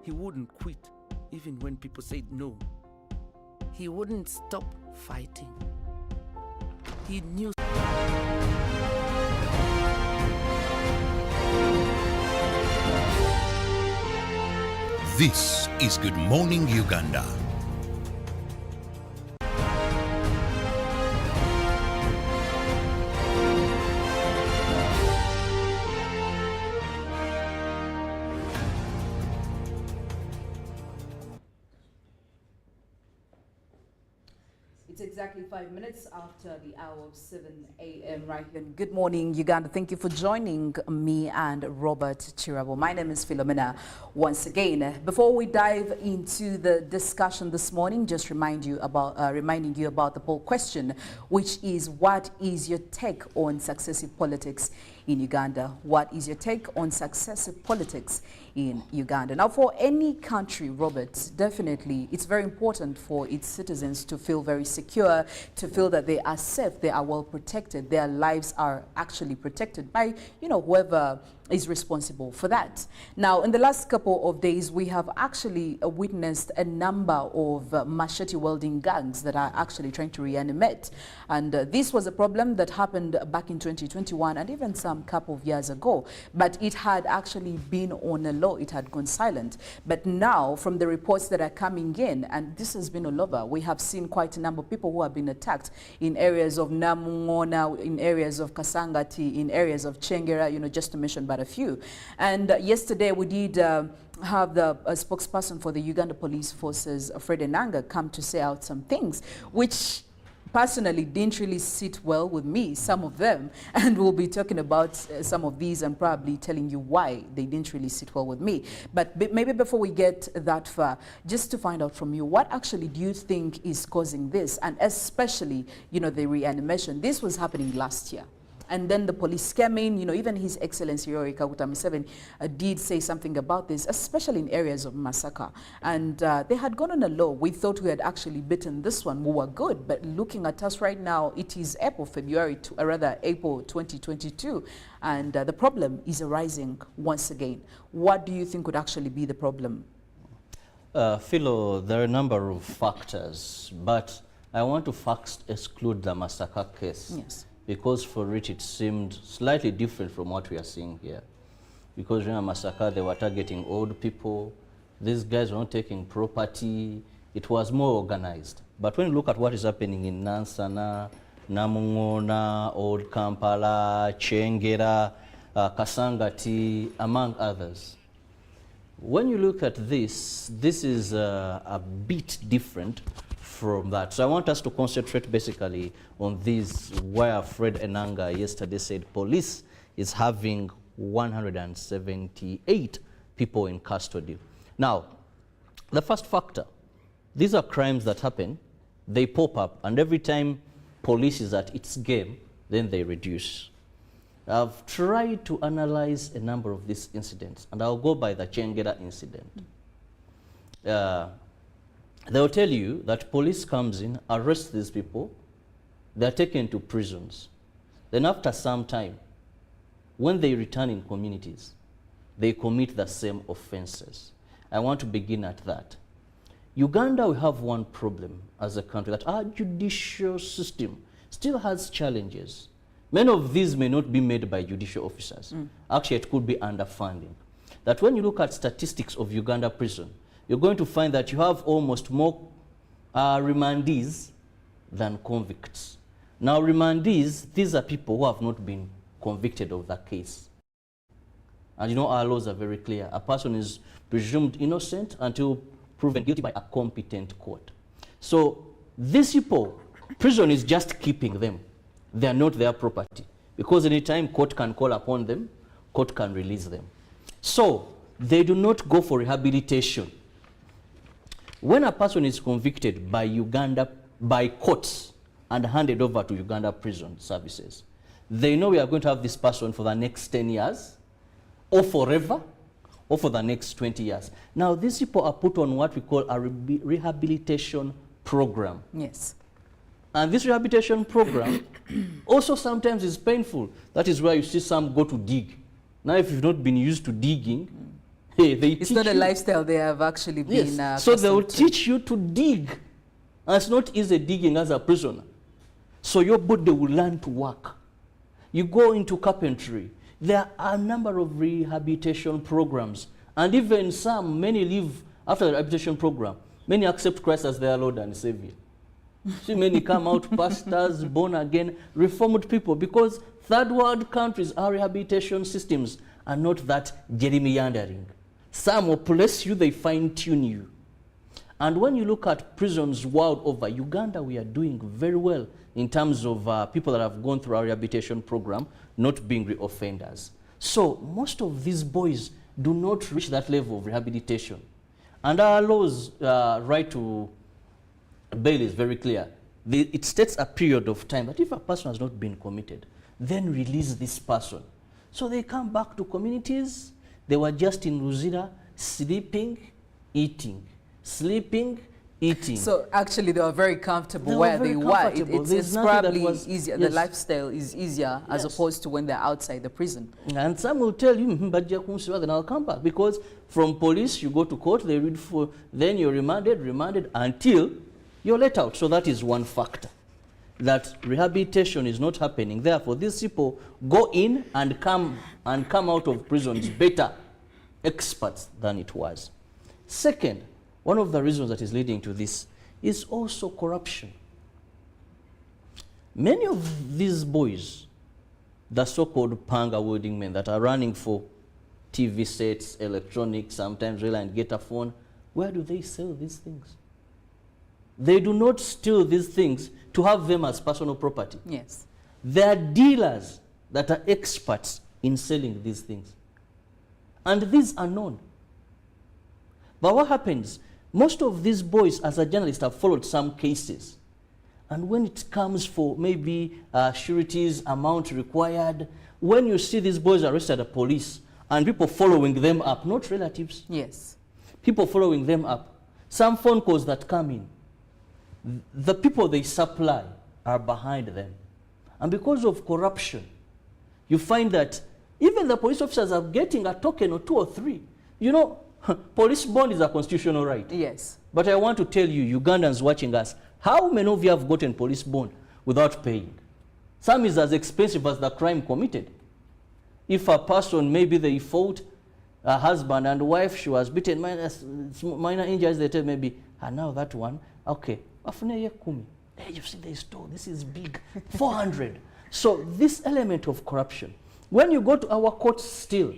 He wouldn't quit, even when people said no. He wouldn't stop fighting. He knew. This is Good Morning Uganda. It's exactly 5 minutes after the hour of 7 a.m. right here. Good morning, Uganda. Thank you for joining me and Robert Kirabo. My name is Philomena once again. Before we dive into the discussion this morning, just reminding you about the poll question, which is, what is your take on successive politics in Uganda? What is your take on successive politics in Uganda? Now, for any country, Robert, definitely it's very important for its citizens to feel very secure, to feel that they are safe, they are well protected, their lives are actually protected by, whoever is responsible for that. Now, in the last couple of days, we have actually witnessed a number of machete welding gangs that are actually trying to reanimate. And this was a problem that happened back in 2021 and even some couple of years ago. But it had actually been on a low, it had gone silent. But now, from the reports that are coming in, and this has been all over, we have seen quite a number of people who have been attacked in areas of Namungona, in areas of Kasangati, in areas of Chengera, just to mention but a few. And yesterday we did have the spokesperson for the Uganda Police Forces, Fred Enanga, come to say out some things which personally didn't really sit well with me, some of them, and we'll be talking about some of these and probably telling you why they didn't really sit well with me. But maybe before we get that far, just to find out from you, what actually do you think is causing this? And especially, you know, the reanimation. This was happening last year. And then the police came in, you know, even His Excellency Yoweri Kaguta Museveni did say something about this, especially in areas of massacre. And they had gone on a low. We thought we had actually beaten this one. We were good. But looking at us right now, it is April 2022. And the problem is arising once again. What do you think would actually be the problem? Philo, there are a number of factors, but I want to first exclude the massacre case. Yes. Because for it, it seemed slightly different from what we are seeing here. Because during a massacre, they were targeting old people. These guys were not taking property. It was more organized. But when you look at what is happening in Nansana, Namungona, Old Kampala, Chengera, Kasangati, among others, when you look at this, this is a bit different from that. So I want us to concentrate basically on this, where Fred Enanga yesterday said police is having 178 people in custody. Now, the first factor, these are crimes that happen, they pop up, and every time police is at its game, then they reduce. I've tried to analyze a number of these incidents, and I'll go by the Chengera incident. They'll tell you that police comes in, arrests these people, they're taken to prisons. Then after some time, when they return in communities, they commit the same offenses. I want to begin at that. Uganda, we have one problem as a country, that our judicial system still has challenges. Many of these may not be made by judicial officers. Actually, it could be underfunding. That when you look at statistics of Uganda prison, you're going to find that you have almost more remandees than convicts. Now, remandees, these are people who have not been convicted of the case. And you know, our laws are very clear. A person is presumed innocent until proven guilty by a competent court. So these people, prison is just keeping them. They are not their property. Because anytime court can call upon them, court can release them. So they do not go for rehabilitation. When a person is convicted by courts and handed over to Uganda prison services, they know we are going to have this person for the next 10 years, or forever, or for the next 20 years. Now, these people are put on what we call a rehabilitation program. Yes. And this rehabilitation program also sometimes is painful. That is why you see some go to dig. Now, if you've not been used to digging, hey, it's not a lifestyle they have actually been. Yes. So they will teach you to dig. And it's not easy digging as a prisoner. So your body will learn to work. You go into carpentry. There are a number of rehabilitation programs. And even many leave after the rehabilitation program. Many accept Christ as their Lord and Savior. See, many come out pastors, born again, reformed people, because third world countries, our rehabilitation systems are not that gerrymandering. Some will bless you, they fine-tune you. And when you look at prisons world over, Uganda, we are doing very well in terms of people that have gone through our rehabilitation program not being reoffenders. So most of these boys do not reach that level of rehabilitation. And our laws right to bail is very clear. It states a period of time that if a person has not been committed, then release this person. So they come back to communities. They were just in Luzira, sleeping, eating, sleeping, eating. So actually they were very comfortable where they were. It's probably easier. Yes. The lifestyle is easier as opposed to when they're outside the prison. And some will tell you, but then I'll come back. Because from police, you go to court, they read for, then you're remanded until you're let out. So that is one factor, that rehabilitation is not happening. Therefore, these people go in and come out of prisons better experts than it was. Second, one of the reasons that is leading to this is also corruption. Many of these boys, the so-called panga wedding men that are running for TV sets, electronics, sometimes real and get a phone, where do they sell these things? They do not steal these things to have them as personal property. Yes. There are dealers that are experts in selling these things. And these are known. But what happens? Most of these boys, as a journalist, have followed some cases. And when it comes for maybe sureties, amount required, when you see these boys arrested at police and people following them up, not relatives. Yes. People following them up. Some phone calls that come in. The people they supply are behind them. And because of corruption, you find that even the police officers are getting a token or 2 or 3. You know, police bond is a constitutional right. Yes. But I want to tell you, Ugandans watching us, how many of you have gotten police bond without paying? Some is as expensive as the crime committed. If a person, maybe they fought, a husband and wife, she was beaten, minor injuries, they tell maybe, now that one, okay, hey, you see they stole, this is big, 400. So this element of corruption, when you go to our courts still,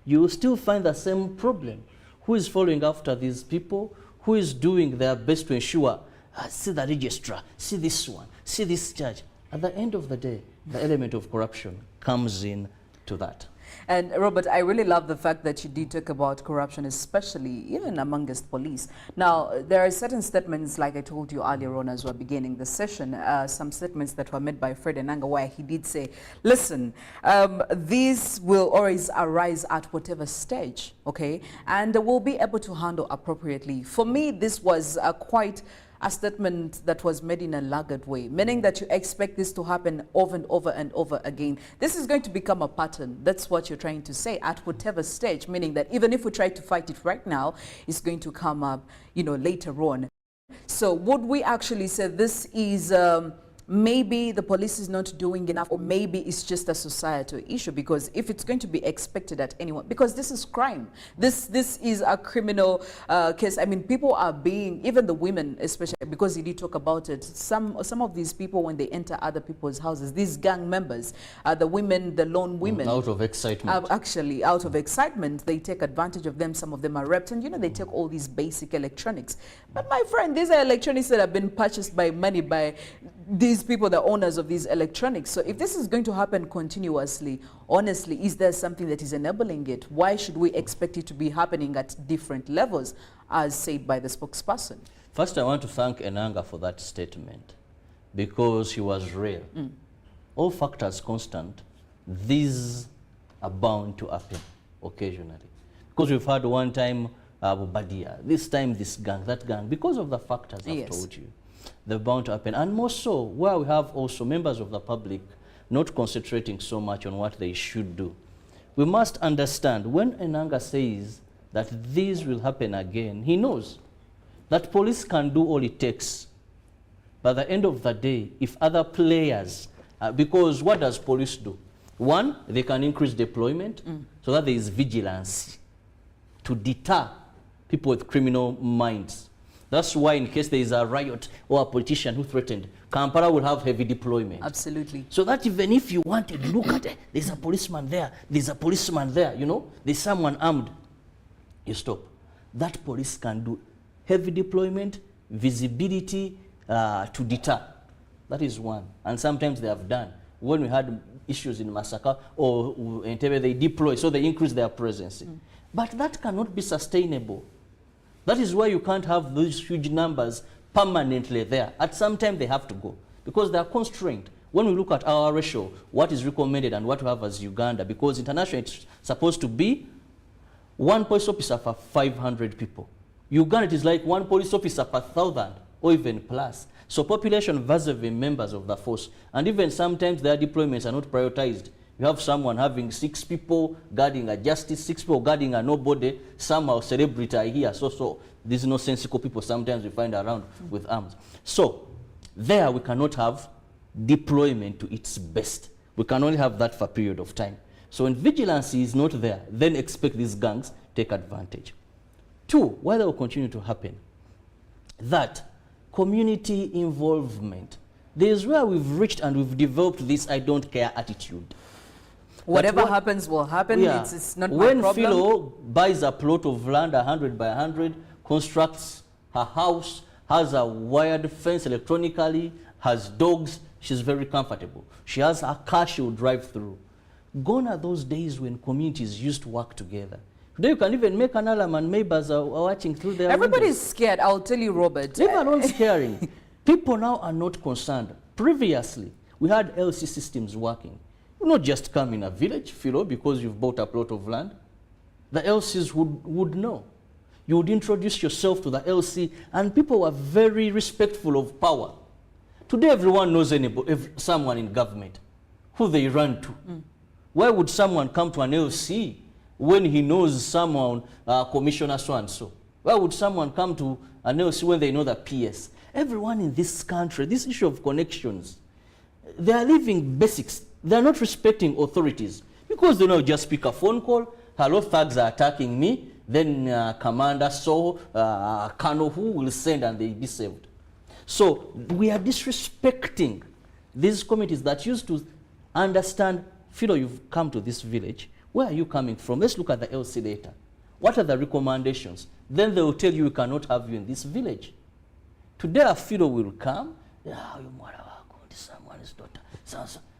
you will still find the same problem. Who is following after these people? Who is doing their best to ensure, see the registrar, see this one, see this judge. At the end of the day, the element of corruption comes in to that. And Robert, I really love the fact that you did talk about corruption, especially even amongst police. Now, there are certain statements, like I told you earlier on as we're beginning the session, some statements that were made by Fred Enanga where he did say, listen, these will always arise at whatever stage, okay? And we'll be able to handle appropriately. For me, this was quite a statement that was made in a laggard way, meaning that you expect this to happen over and over and over again. This is going to become a pattern. That's what you're trying to say at whatever stage, meaning that even if we try to fight it right now, it's going to come up, you know, later on. So would we actually say this is maybe the police is not doing enough, or maybe it's just a societal issue? Because if it's going to be expected at anyone, because this is crime, this is a criminal case. I mean, people are being, even the women especially, because you did talk about it, some of these people, when they enter other people's houses, these gang members, the women, the lone women, out of excitement, actually out of excitement, they take advantage of them. Some of them are raped, and you know, they take all these basic electronics. But my friend, these are electronics that have been purchased by money by these people, the owners of these electronics. So if this is going to happen continuously, honestly, is there something that is enabling it? Why should we expect it to be happening at different levels, as said by the spokesperson? First, I want to thank Enanga for that statement, because he was real. All factors constant, these are bound to happen occasionally. Because we've had one time Badia, this time this gang, that gang, because of the factors I've told you. They're bound to happen. And more so, where we have also members of the public not concentrating so much on what they should do. We must understand, when Enanga says that this will happen again, he knows that police can do all it takes. But at the end of the day, if other players, because what does police do? One, they can increase deployment so that there is vigilance to deter people with criminal minds. That's why in case there is a riot or a politician who threatened, Kampala will have heavy deployment. Absolutely. So that even if you wanted, look at it, there's a policeman there, there's a policeman there, you know, there's someone armed, you stop. That police can do heavy deployment, visibility to deter. That is one. And sometimes they have done. When we had issues in Masaka or Entebbe, they deploy, so they increase their presence. But that cannot be sustainable. That is why you can't have those huge numbers permanently there. At some time they have to go, because they are constrained. When we look at our ratio, what is recommended and what we have as Uganda, because internationally it's supposed to be 1 police officer for 500 people. Uganda, it is like 1 police officer per 1,000 or even plus. So population versus members of the force. And even sometimes their deployments are not prioritized. You have someone having 6 people guarding a justice, 6 people guarding a nobody, somehow celebrity are here. So these nonsensical people sometimes we find around with arms. So there we cannot have deployment to its best. We can only have that for a period of time. So when vigilance is not there, then expect these gangs take advantage. 2, why that will continue to happen, that community involvement. There is where we've reached and we've developed this I don't care attitude. Whatever happens will happen. Yeah. It's not my problem. When Philo buys a plot of land 100 by 100, constructs her house, has a wired fence electronically, has dogs, she's very comfortable. She has a car she will drive through. Gone are those days when communities used to work together. Today you can even make an alarm and neighbors are watching through their Everybody's windows. scared, I'll tell you, Robert. Leave alone scaring. People now are not concerned. Previously, we had LC systems working. You not just come in a village, Philo, because you've bought a plot of land. The LCs would know. You would introduce yourself to the LC, and people were very respectful of power. Today, everyone knows someone in government, who they run to. Why would someone come to an LC when he knows someone, Commissioner so-and-so? Why would someone come to an LC when they know the PS? Everyone in this country, this issue of connections, they are living basics. They are not respecting authorities because they don't just pick a phone call. Hello, thugs are attacking me. Then commander Kano who will send and they be saved. So we are disrespecting these communities that used to understand, Philo, you've come to this village. Where are you coming from? Let's look at the LC data. What are the recommendations? Then they will tell you we cannot have you in this village. Today a Philo will come, someone's daughter.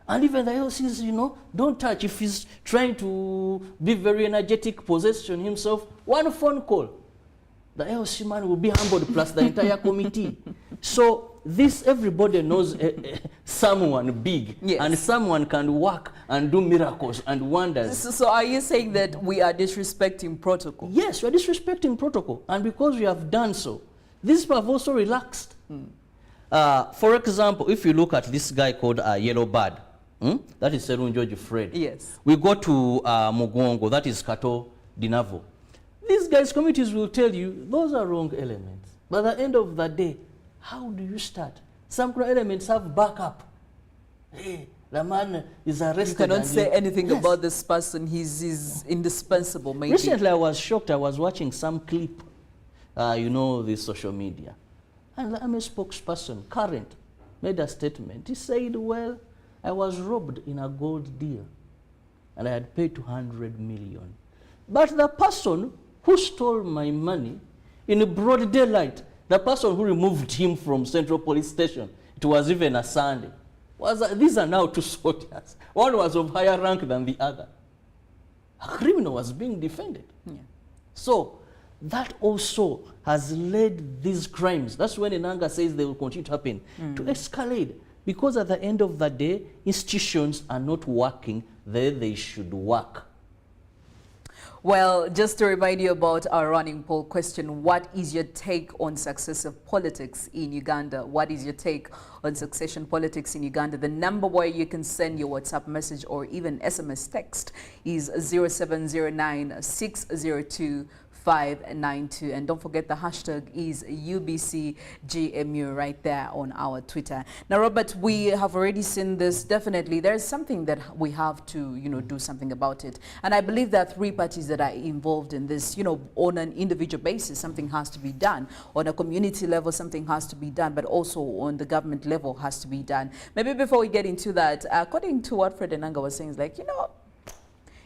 And even the LCs, you know, don't touch. If he's trying to be very energetic, possession himself, one phone call, the LC man will be humbled plus the entire committee. So this, everybody knows someone big, yes, and someone can work and do miracles and wonders. So are you saying that we are disrespecting protocol? Yes, we are disrespecting protocol. And because we have done so, these people have also relaxed. For example, if you look at this guy called Yellow Bird, that is Serun George Fred. Yes. We go to Mugongo, that is Kato Dinavo. These guys' committees will tell you those are wrong elements. But at the end of the day, how do you start? Some elements have backup. Hey, the man is arrested. You cannot say anything about this person. He's indispensable, maybe. Recently, I was shocked. I was watching some clip, you know, the social media. And I'm a spokesperson, current, made a statement. He said, well, I was robbed in a gold deal, and I had paid 200 million. But the person who stole my money in broad daylight, the person who removed him from Central Police Station, it was even a Sunday, these are now two soldiers. One was of higher rank than the other. A criminal was being defended. Yeah. So that also has led these crimes. That's when Enanga says they will continue to happen, to escalate. Because at the end of the day, institutions are not working there they should work. Well, just to remind you about our running poll question, what is your take on successive politics in Uganda? What is your take on succession politics in Uganda? The number where you can send your WhatsApp message or even SMS text is 0709 602 592, and don't forget the hashtag is UBCGMU right there on our Twitter. Now, Robert, we have already seen this. Definitely there's something that we have to, you know, do something about it, and I believe there are three parties that are involved in this. You know, on an individual basis something has to be done, on a community level something has to be done, but also on the government level has to be done. Maybe before we get into that, according to what Fred Enanga was saying, is like, you know,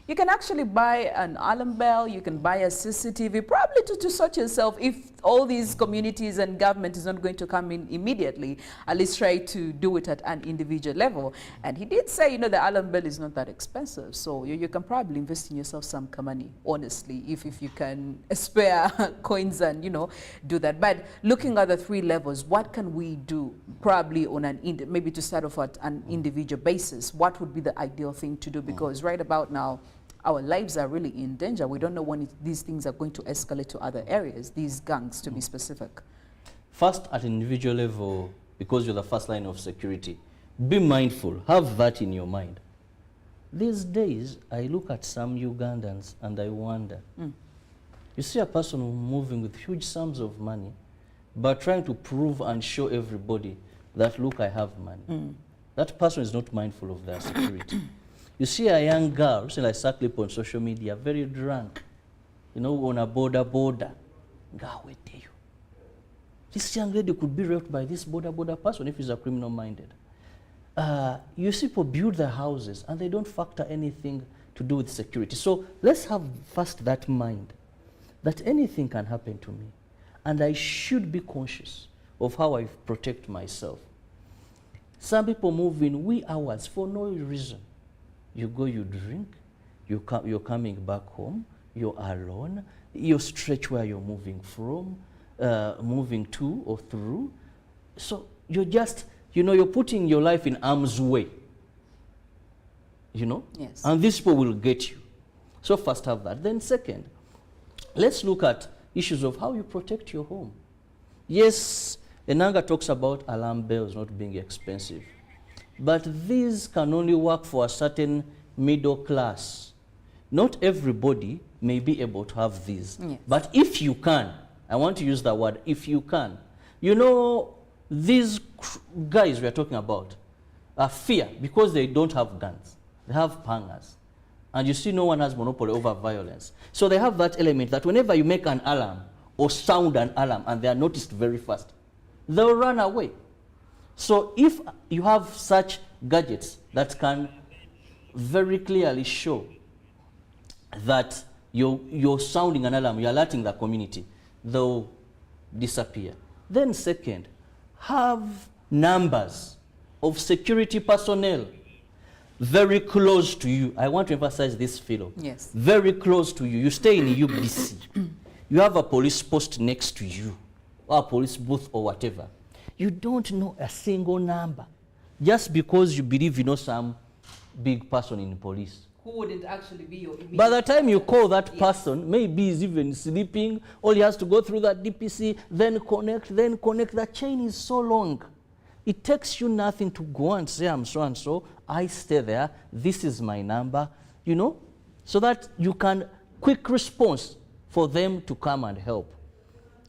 you can actually buy an alarm bell, you can buy a CCTV, probably to sort yourself. If all these communities and government is not going to come in immediately, at least try to do it at an individual level. And he did say, you know, the alarm bell is not that expensive, so you can probably invest in yourself some money, honestly, if you can spare coins and, you know, do that. But looking at the three levels, what can we do probably on maybe to start off at an individual basis? What would be the ideal thing to do? Because right about now, our lives are really in danger. We don't know when these things are going to escalate to other areas, these gangs to be specific. First, at an individual level, because you're the first line of security, be mindful, have that in your mind. These days, I look at some Ugandans and I wonder. You see a person moving with huge sums of money, but trying to prove and show everybody that, look, I have money. That person is not mindful of their security. You see a young girl, recently I saw a clip on social media, very drunk, you know, on a border. God, where do you? This young lady could be raped by this border person if he's a criminal minded. You see people build their houses and they don't factor anything to do with security. So let's have first that mind that anything can happen to me and I should be conscious of how I protect myself. Some people move in wee hours for no reason. You go, you drink, you're coming back home, you're alone, you stretch where you're moving from, moving to or through. So you're just, you're putting your life in harm's way. Yes. And these people will get you. So first have that. Then second, let's look at issues of how you protect your home. Yes, Enanga talks about alarm bells not being expensive, but these can only work for a certain middle class. Not everybody may be able to have these. Yes. But if you can, I want to use the word, if you can, these guys we are talking about are fear because they don't have guns. They have pangas. And you see no one has monopoly over violence. So they have that element that whenever you make an alarm or sound an alarm and they are noticed very fast, they'll run away. So if you have such gadgets that can very clearly show that you're sounding an alarm, you're alerting the community, they'll disappear. Then second, have numbers of security personnel very close to you. I want to emphasize this, Philo. Yes. Very close to you. You stay in UBC. You have a police post next to you, or a police booth or whatever. You don't know a single number just because you believe you know some big person in police. Who wouldn't actually be your immediate... By the time you call that person, maybe he's even sleeping, all he has to go through that DPC, then connect. The chain is so long. It takes you nothing to go and say, I'm so and so, I stay there, this is my number, so that you can quick response for them to come and help.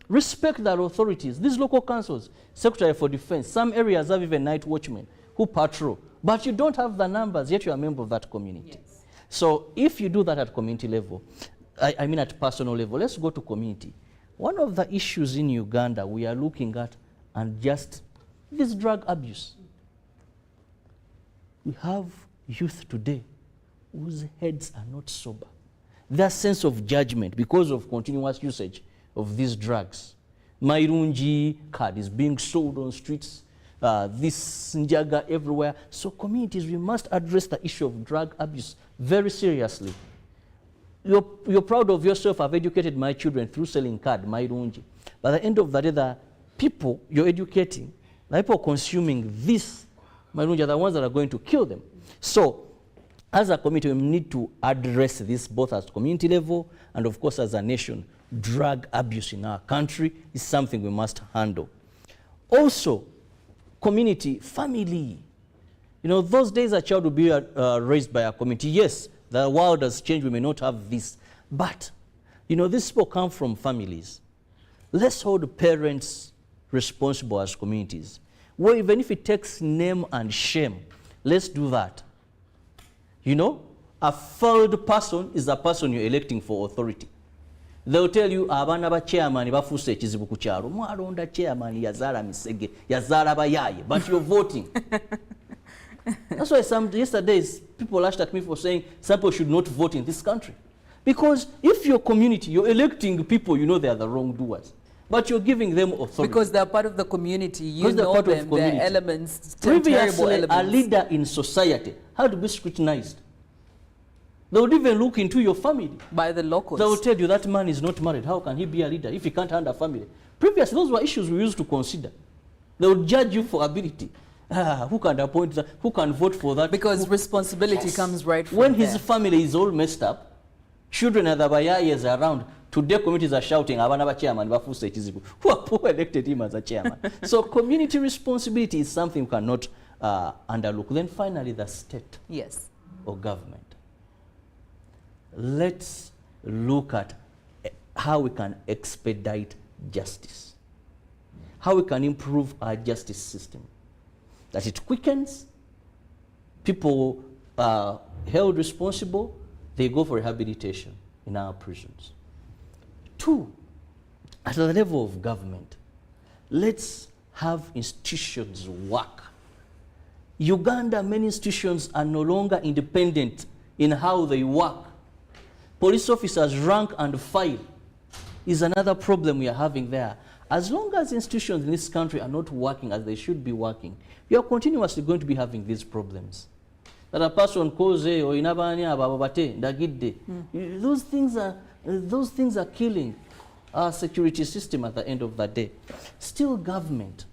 Respect their authorities. These local councils, Secretary for Defense, some areas have even night watchmen who patrol, but you don't have the numbers, yet you're a member of that community. Yes. So if you do that at community level, I mean at personal level, let's go to community. One of the issues in Uganda we are looking at and just this drug abuse. We have youth today whose heads are not sober. Their sense of judgment because of continuous usage of these drugs. Mairungi card is being sold on streets, this njaga everywhere. So communities, we must address the issue of drug abuse very seriously. You're proud of yourself. I've educated my children through selling card, Mairungi. By the end of the day, the people you're educating, the people consuming this Mairungi are the ones that are going to kill them. So, as a community, we need to address this both at community level and, of course, as a nation. Drug abuse in our country is something we must handle. Also, community, family. Those days a child will be raised by a community. Yes, the world has changed. We may not have this. But, these people come from families. Let's hold parents responsible as communities. Well, even if it takes name and shame, let's do that. A failed person is a person you're electing for authority. They'll tell you, abana ba chairman bafuse ekizibu ku kyalo. Mwalonda chairman yazaala misege, yazaala bayaye, but you're voting. That's why yesterday people lashed at me for saying some people should not vote in this country. Because if your community, you're electing people, they are the wrongdoers. But you're giving them authority. Because they're part of the community. You know them, they're elements, previously, terrible elements. a leader in society had to be scrutinized. They would even look into your family. By the locals. They will tell you that man is not married. How can he be a leader if he can't handle a family? Previously, those were issues we used to consider. They would judge you for ability. Who can appoint that? Who can vote for that? Because responsibility comes right from when there. His family is all messed up, children and the bayayes around, today communities are shouting, abana ba chairman bafuse ekizibu. Who elected him as a chairman? So community responsibility is something we cannot underlook. Then finally, the state. Yes. Or government. Let's look at how we can expedite justice. How we can improve our justice system. That it quickens, people are held responsible, they go for rehabilitation in our prisons. 2, at the level of government, let's have institutions work. Uganda, many institutions are no longer independent in how they work. Police officers rank and file is another problem we are having there. As long as institutions in this country are not working as they should be working, you are continuously going to be having these problems. That a person calls or inabanya bababate ndagidde. Those things are killing our security system at the end of the day. Still, government,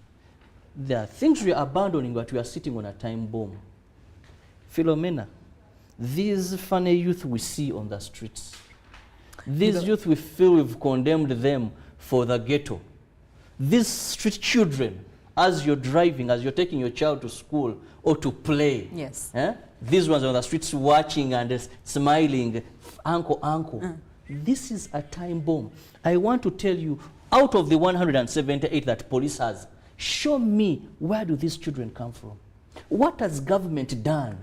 there are things we are abandoning, but we are sitting on a time bomb. Philomena, these funny youth we see on the streets, these youth we feel we've condemned them for the ghetto. These street children, as you're driving, as you're taking your child to school or to play, yes, these ones on the streets watching and smiling, uncle. This is a time bomb. I want to tell you, out of the 178 that police has, show me where do these children come from? What has government done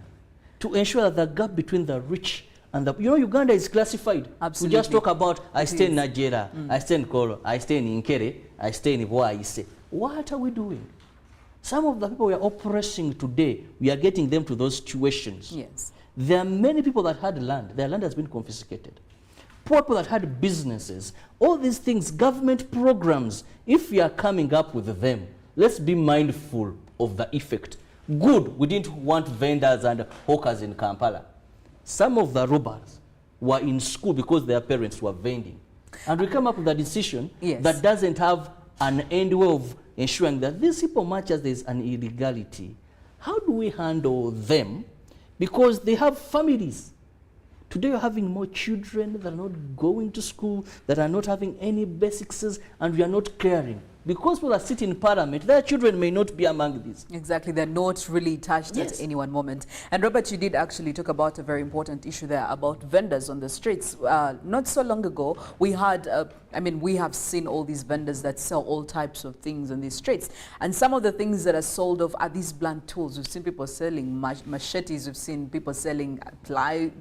to ensure that the gap between the rich and the... You know, Uganda is classified. Absolutely. We just talk about, I stay in Nigeria, I stay in Koro, I stay in Nkere, I stay in Ivoire. What are we doing? Some of the people we are oppressing today, we are getting them to those situations. yes. There are many people that had land. Their land has been confiscated. Poor people that had businesses. All these things, government programs, if we are coming up with them, let's be mindful of the effect. Good, we didn't want vendors and hawkers in Kampala. Some of the robbers were in school because their parents were vending. And we come up with a decision Yes. that doesn't have an end way of ensuring that these people, much as there's an illegality, how do we handle them? Because they have families. Today you're having more children that are not going to school, that are not having any basics, and we are not caring. Because people that sit in parliament, their children may not be among these. Exactly, they're not really touched Yes. at any one moment. And Robert, you did actually talk about a very important issue there about vendors on the streets. Not so long ago, we had, we have seen all these vendors that sell all types of things on these streets. And some of the things that are sold off are these blunt tools. We've seen people selling machetes, we've seen people selling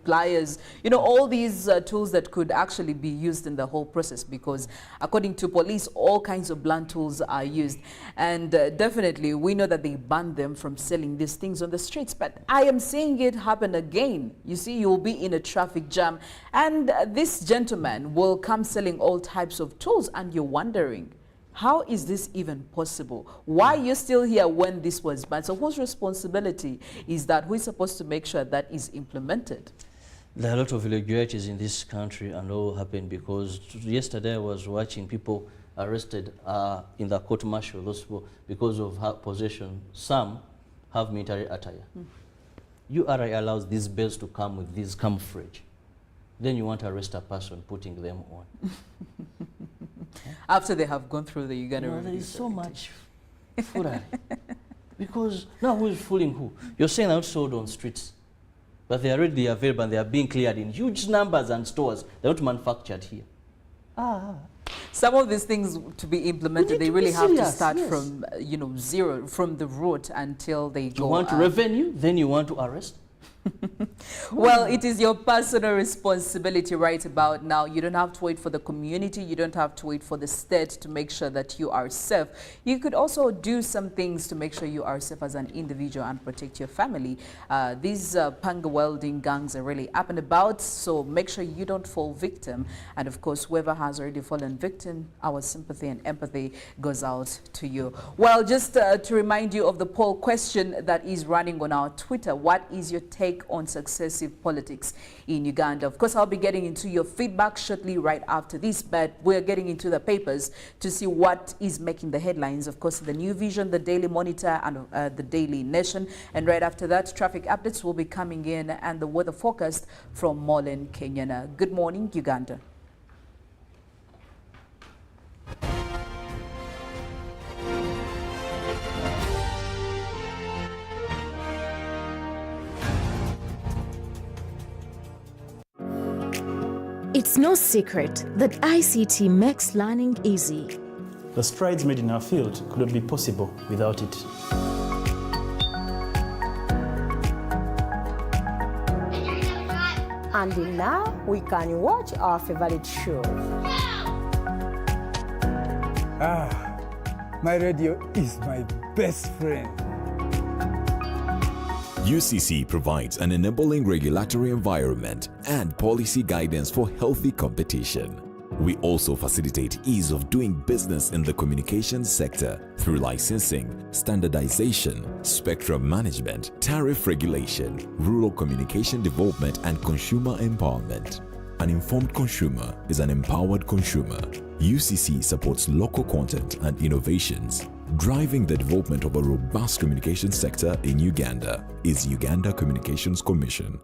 pliers, you know, all these tools that could actually be used in the whole process, because according to police, all kinds of blunt tools are used, and definitely we know that they banned them from selling these things on the streets. But I am seeing it happen again. You see, you'll be in a traffic jam and this gentleman will come selling all types of tools, and you're wondering, how is this even possible? Why are you still here when this was banned? So whose responsibility is that? Who is supposed to make sure that is implemented? There are a lot of irregularities in this country, and all happened because yesterday I was watching people arrested in the court martial, those people, because of possession. Some have military attire. URI allows these belts to come with this camouflage. Then you want to arrest a person putting them on. After they have gone through the Uganda There review. is so much foolery. Because now who is fooling who? You're saying they're not sold on streets, but they are already available and they are being cleared in huge numbers and stores. They're not manufactured here. Some of these things to be implemented, they really have to start yes. from zero, from the root until they go. You want revenue, then you want to arrest. Well, it is your personal responsibility right about now. You don't have to wait for the community. You don't have to wait for the state to make sure that you are safe. You could also do some things to make sure you are safe as an individual and protect your family. These panga welding gangs are really up and about, so make sure you don't fall victim. And of course, whoever has already fallen victim, our sympathy and empathy goes out to you. Well, just to remind you of the poll question that is running on our Twitter. What is your take on successive politics in Uganda? Of course, I'll be getting into your feedback shortly right after this, but we're getting into the papers to see what is making the headlines. Of course, the New Vision, the Daily Monitor, and the Daily Nation. And right after that, traffic updates will be coming in and the weather forecast from Mollen, Kenyena. Good morning, Uganda. It's no secret that ICT makes learning easy. The strides made in our field couldn't be possible without it. And now we can watch our favorite show. My radio is my best friend. UCC provides an enabling regulatory environment and policy guidance for healthy competition. We also facilitate ease of doing business in the communications sector through licensing, standardization, spectrum management, tariff regulation, rural communication development, and consumer empowerment. An informed consumer is an empowered consumer. UCC supports local content and innovations. Driving the development of a robust communication sector in Uganda is Uganda Communications Commission.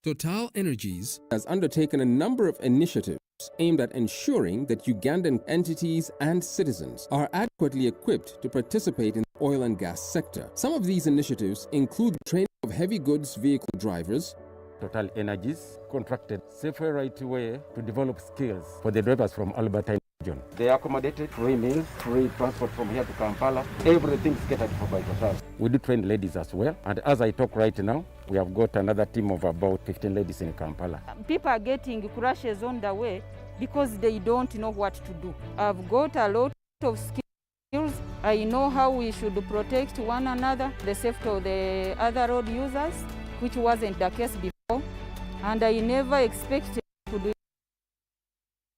Total Energies has undertaken a number of initiatives aimed at ensuring that Ugandan entities and citizens are adequately equipped to participate in the oil and gas sector. Some of these initiatives include training of heavy goods vehicle drivers. Total Energies contracted Safer Right Way to develop skills for the drivers from Albertine region. They are accommodated, free meals, free transport from here to Kampala. Everything is catered for by Total. We do train ladies as well, and as I talk right now, we have got another team of about 15 ladies in Kampala. People are getting crashes on the way because they don't know what to do. I've got a lot of skills. I know how we should protect one another, the safety of the other road users, which wasn't the case before. And I never expected to do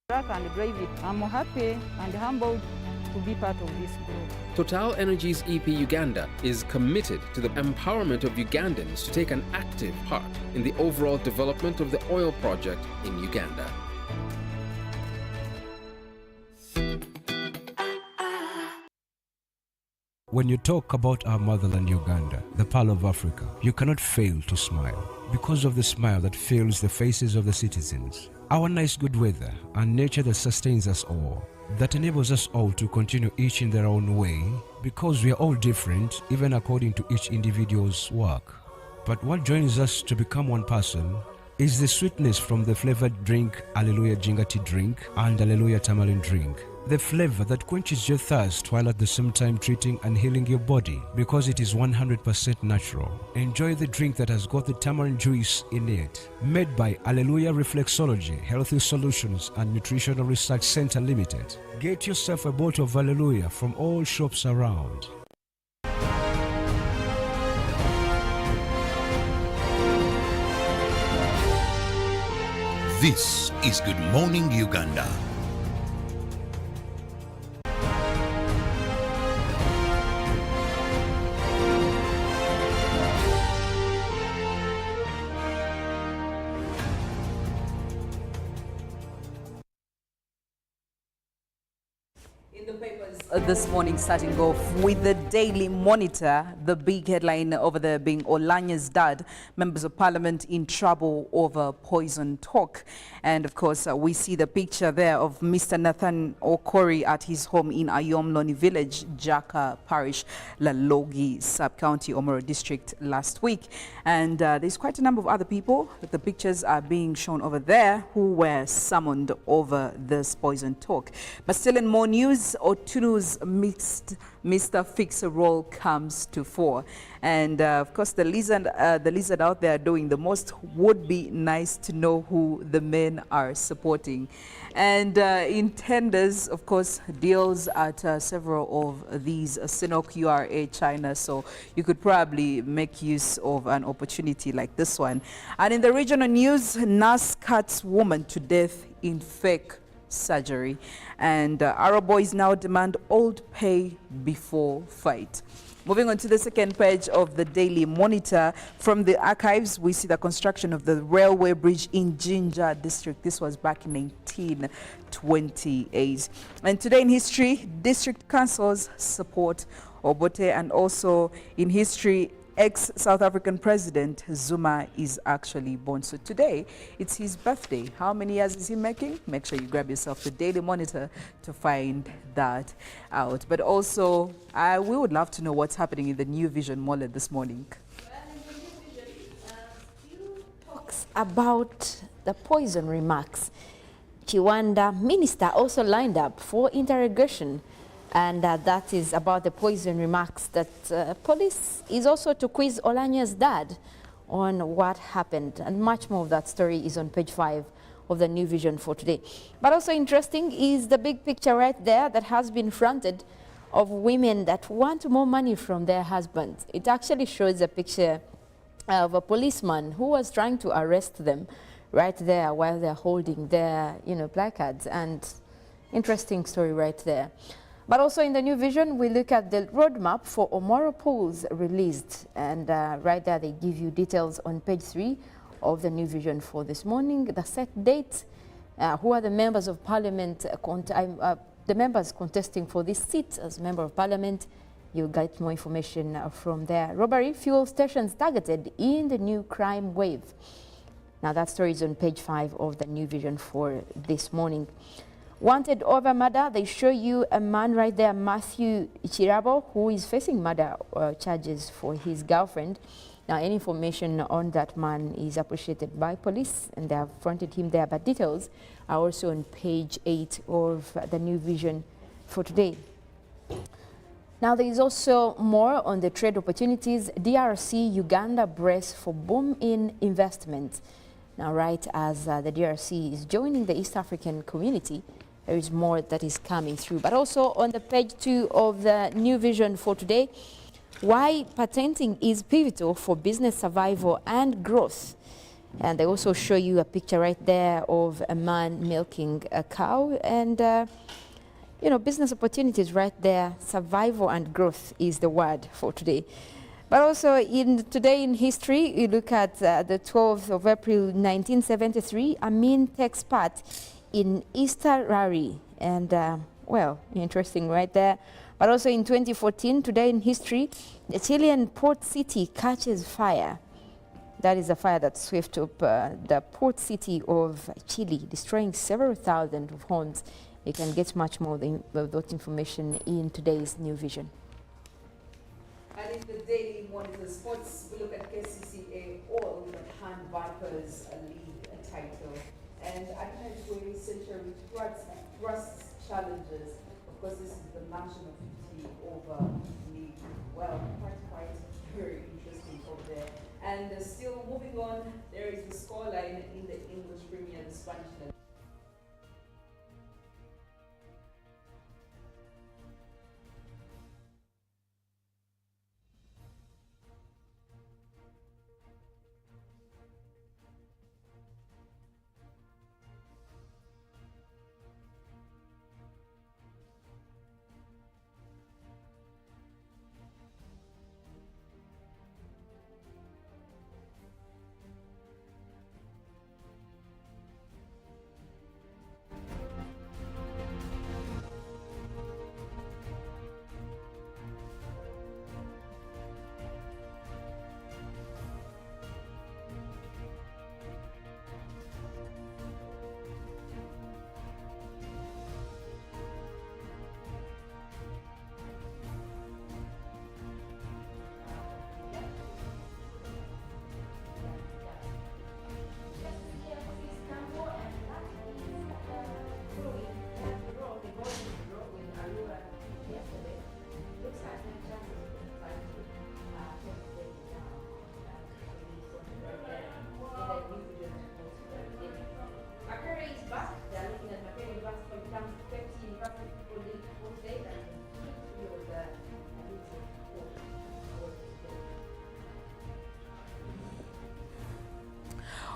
truck and drive it. I'm happy and humbled to be part of this group. Total Energies EP Uganda is committed to the empowerment of Ugandans to take an active part in the overall development of the oil project in Uganda. When you talk about our motherland Uganda, the Pearl of Africa, you cannot fail to smile because of the smile that fills the faces of the citizens. Our nice good weather and nature that sustains us all, that enables us all to continue each in their own way because we are all different even according to each individual's work. But what joins us to become one person is the sweetness from the flavored drink Alleluia Jingati drink and Alleluia Tamarind drink. The flavor that quenches your thirst while at the same time treating and healing your body because it is 100% natural. Enjoy the drink that has got the tamarind juice in it. Made by Alleluia Reflexology, Healthy Solutions and Nutritional Research Center Limited. Get yourself a bottle of Alleluia from all shops around. This is Good Morning Uganda. This morning, starting off with the Daily Monitor, the big headline over there being Olanya's dad, members of parliament in trouble over poison talk. And of course, we see the picture there of Mr. Nathan Okori at his home in Ayomloni village, Jaka Parish, Lalogi Sub-County, Omoro District last week. And there's quite a number of other people that the pictures are being shown over there who were summoned over this poison talk. But still in more news, Otunu's mixed Mr. Fix-a-Roll comes to fore. And of course, the lizard out there doing the most. Would be nice to know who the men are supporting. And in tenders, of course, deals at several of these Sinok URA China. So you could probably make use of an opportunity like this one. And in the regional news, nurse cuts woman to death in fake surgery. And Arab boys now demand old pay before fight. Moving on to the second page of the Daily Monitor, from the archives, we see the construction of the railway bridge in Jinja district. This was back in 1928. And today in history, district councils support Obote, and also in history, ex-South African President Zuma is actually born. So today, it's his birthday. How many years is he making? Make sure you grab yourself the Daily Monitor to find that out. But also, we would love to know what's happening in the New Vision Mollen this morning. Well, in the New Vision, few talks about the poison remarks. Chiwanda minister also lined up for interrogation. And that is about the poison remarks that police is also to quiz Olanya's dad on what happened. And much more of that story is on page 5 of the New Vision for today. But also interesting is the big picture right there that has been fronted of women that want more money from their husbands. It actually shows a picture of a policeman who was trying to arrest them right there while they're holding their, placards. And interesting story right there. But also in the New Vision, we look at the roadmap for Omoro polls released. And right there, they give you details on page 3 of the New Vision for this morning. The set date, who are the members of parliament, the members contesting for this seat as member of parliament. You'll get more information from there. Robbery, fuel stations targeted in the new crime wave. Now that story is on page 5 of the New Vision for this morning. Wanted over murder, they show you a man right there, Matthew Kirabo, who is facing murder charges for his girlfriend. Now, any information on that man is appreciated by police, and they have fronted him there, but details are also on page 8 of the New Vision for today. Now, there is also more on the trade opportunities. DRC, Uganda brace for boom in investment. Now, right as the DRC is joining the East African community, there is more that is coming through. But also on the page 2 of the New Vision for today, why patenting is pivotal for business survival and growth. And they also show you a picture right there of a man milking a cow and, business opportunities right there. Survival and growth is the word for today. But also today in history, you look at the 12th of April 1973, Amin takes part in Easter Rally. And, interesting right there. But also in 2014, today in history, the Chilean port city catches fire. That is a fire that swept up the port city of Chile, destroying several thousand of homes. You can get much more of that information in today's New Vision. And in the Daily Monitor Sports, we look at KCCA All with the Hand Vipers League title. And Agnes Way Century Thrust Challenges. Of course, this is the national 50 over league. Well, quite very interesting over there. And still moving on, there is the scoreline in the English Premier, the Spanish league.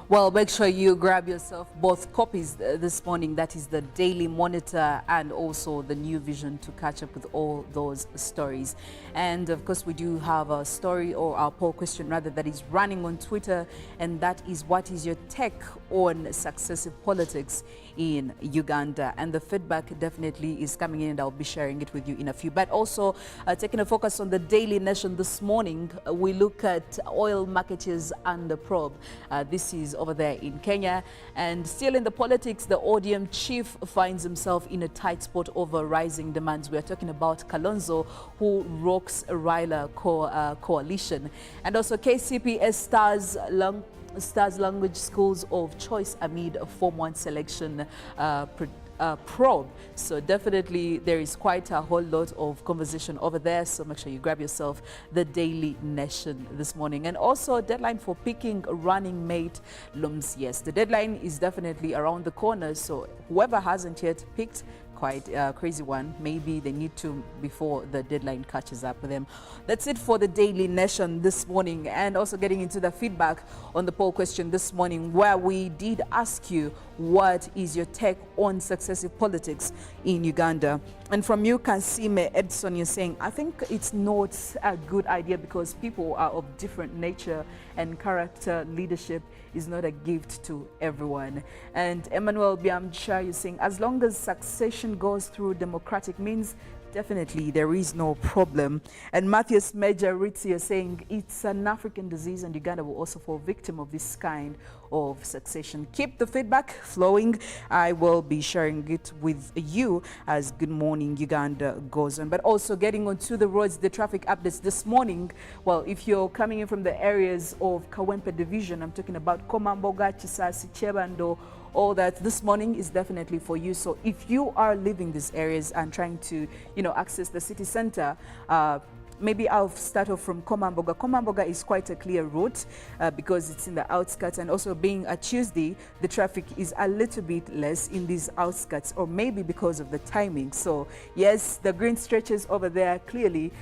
Well, make sure you grab yourself both copies this morning. That is the Daily Monitor and also the New Vision to catch up with all those stories. And of course, we do have a story, or our poll question rather, that is running on Twitter. And that is, what is your take on successive politics in Uganda? And the feedback definitely is coming in, and I'll be sharing it with you in a few. But also taking a focus on the Daily Nation this morning, we look at oil marketers under probe. This is over there in Kenya. And still in the politics, the ODM chief finds himself in a tight spot over rising demands. We are talking about Kalonzo, who rocks a Raila coalition. And also KCPS stars language schools of choice amid a Form 1 selection probe. So definitely there is quite a whole lot of conversation over there. So make sure you grab yourself the Daily Nation this morning. And also a deadline for picking a running mate looms. Yes, the deadline is definitely around the corner. So whoever hasn't yet picked, quite a crazy one. Maybe they need to before the deadline catches up with them. That's it for the Daily Nation this morning, and also getting into the feedback on the poll question this morning, where we did ask you, what is your take on successive politics in Uganda? And from you, Kansime Edson, you're saying, I think it's not a good idea because people are of different nature and character. Leadership is not a gift to everyone. And Emmanuel Biamcha, you're saying, as long as succession goes through democratic means, definitely there is no problem. And Matthias Major Ritzi is saying it's an African disease and Uganda will also fall victim of this kind of succession. Keep the feedback flowing. I will be sharing it with you as Good Morning Uganda goes on. But also getting onto the roads, the traffic updates this morning. Well, if you're coming in from the areas of Kawempe Division, I'm talking about Komamboga, Chisasi, Chebando, all that this morning is definitely for you. So if you are leaving these areas and trying to, access the city center, maybe I'll start off from Komamboga. Komamboga is quite a clear route because it's in the outskirts, and also being a Tuesday, the traffic is a little bit less in these outskirts, or maybe because of the timing. So yes, the green stretches over there clearly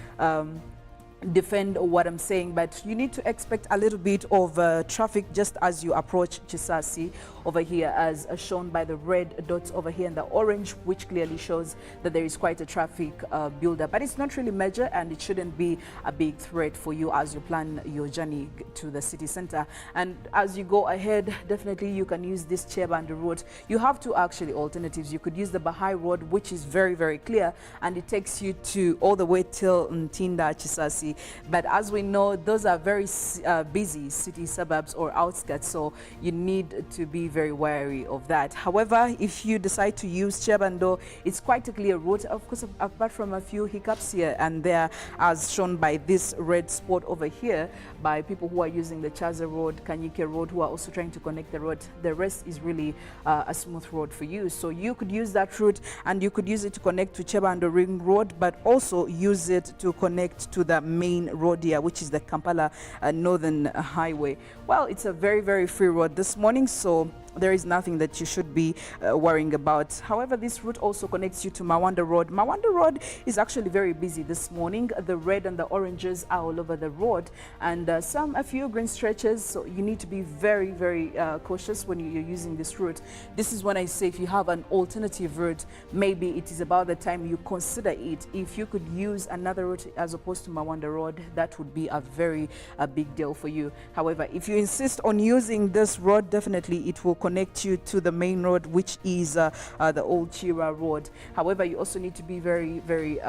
defend what I'm saying, but you need to expect a little bit of traffic just as you approach Chisasi over here, as shown by the red dots over here and the orange, which clearly shows that there is quite a traffic buildup, but it's not really major and it shouldn't be a big threat for you as you plan your journey to the city center. And as you go ahead, definitely you can use this Chebando road. You have two actually alternatives. You could use the Bahai road, which is very, very clear, and it takes you to all the way till Ntinda, Chisasi. But as we know, those are very busy city suburbs or outskirts, so you need to be very wary of that. However, if you decide to use Chebando, it's quite a clear route, of course, apart from a few hiccups here and there, as shown by this red spot over here, by people who are using the Chaza Road, Kanyike Road, who are also trying to connect the road. The rest is really a smooth road for you. So you could use that route, and you could use it to connect to Chebando Ring Road, but also use it to connect to the main road here, which is the Kampala Northern Highway. Well, it's a very, very free road this morning, so there is nothing that you should be worrying about. However, this route also connects you to Mawanda Road. Mawanda Road is actually very busy this morning. The red and the oranges are all over the road, and a few green stretches, so you need to be very, very cautious when you're using this route. This is when I say if you have an alternative route, maybe it is about the time you consider it. If you could use another route as opposed to Mawanda Road, that would be a very big deal for you. However, if you insist on using this road, definitely it will connect you to the main road, which is the old Chira Road. However, you also need to be very, very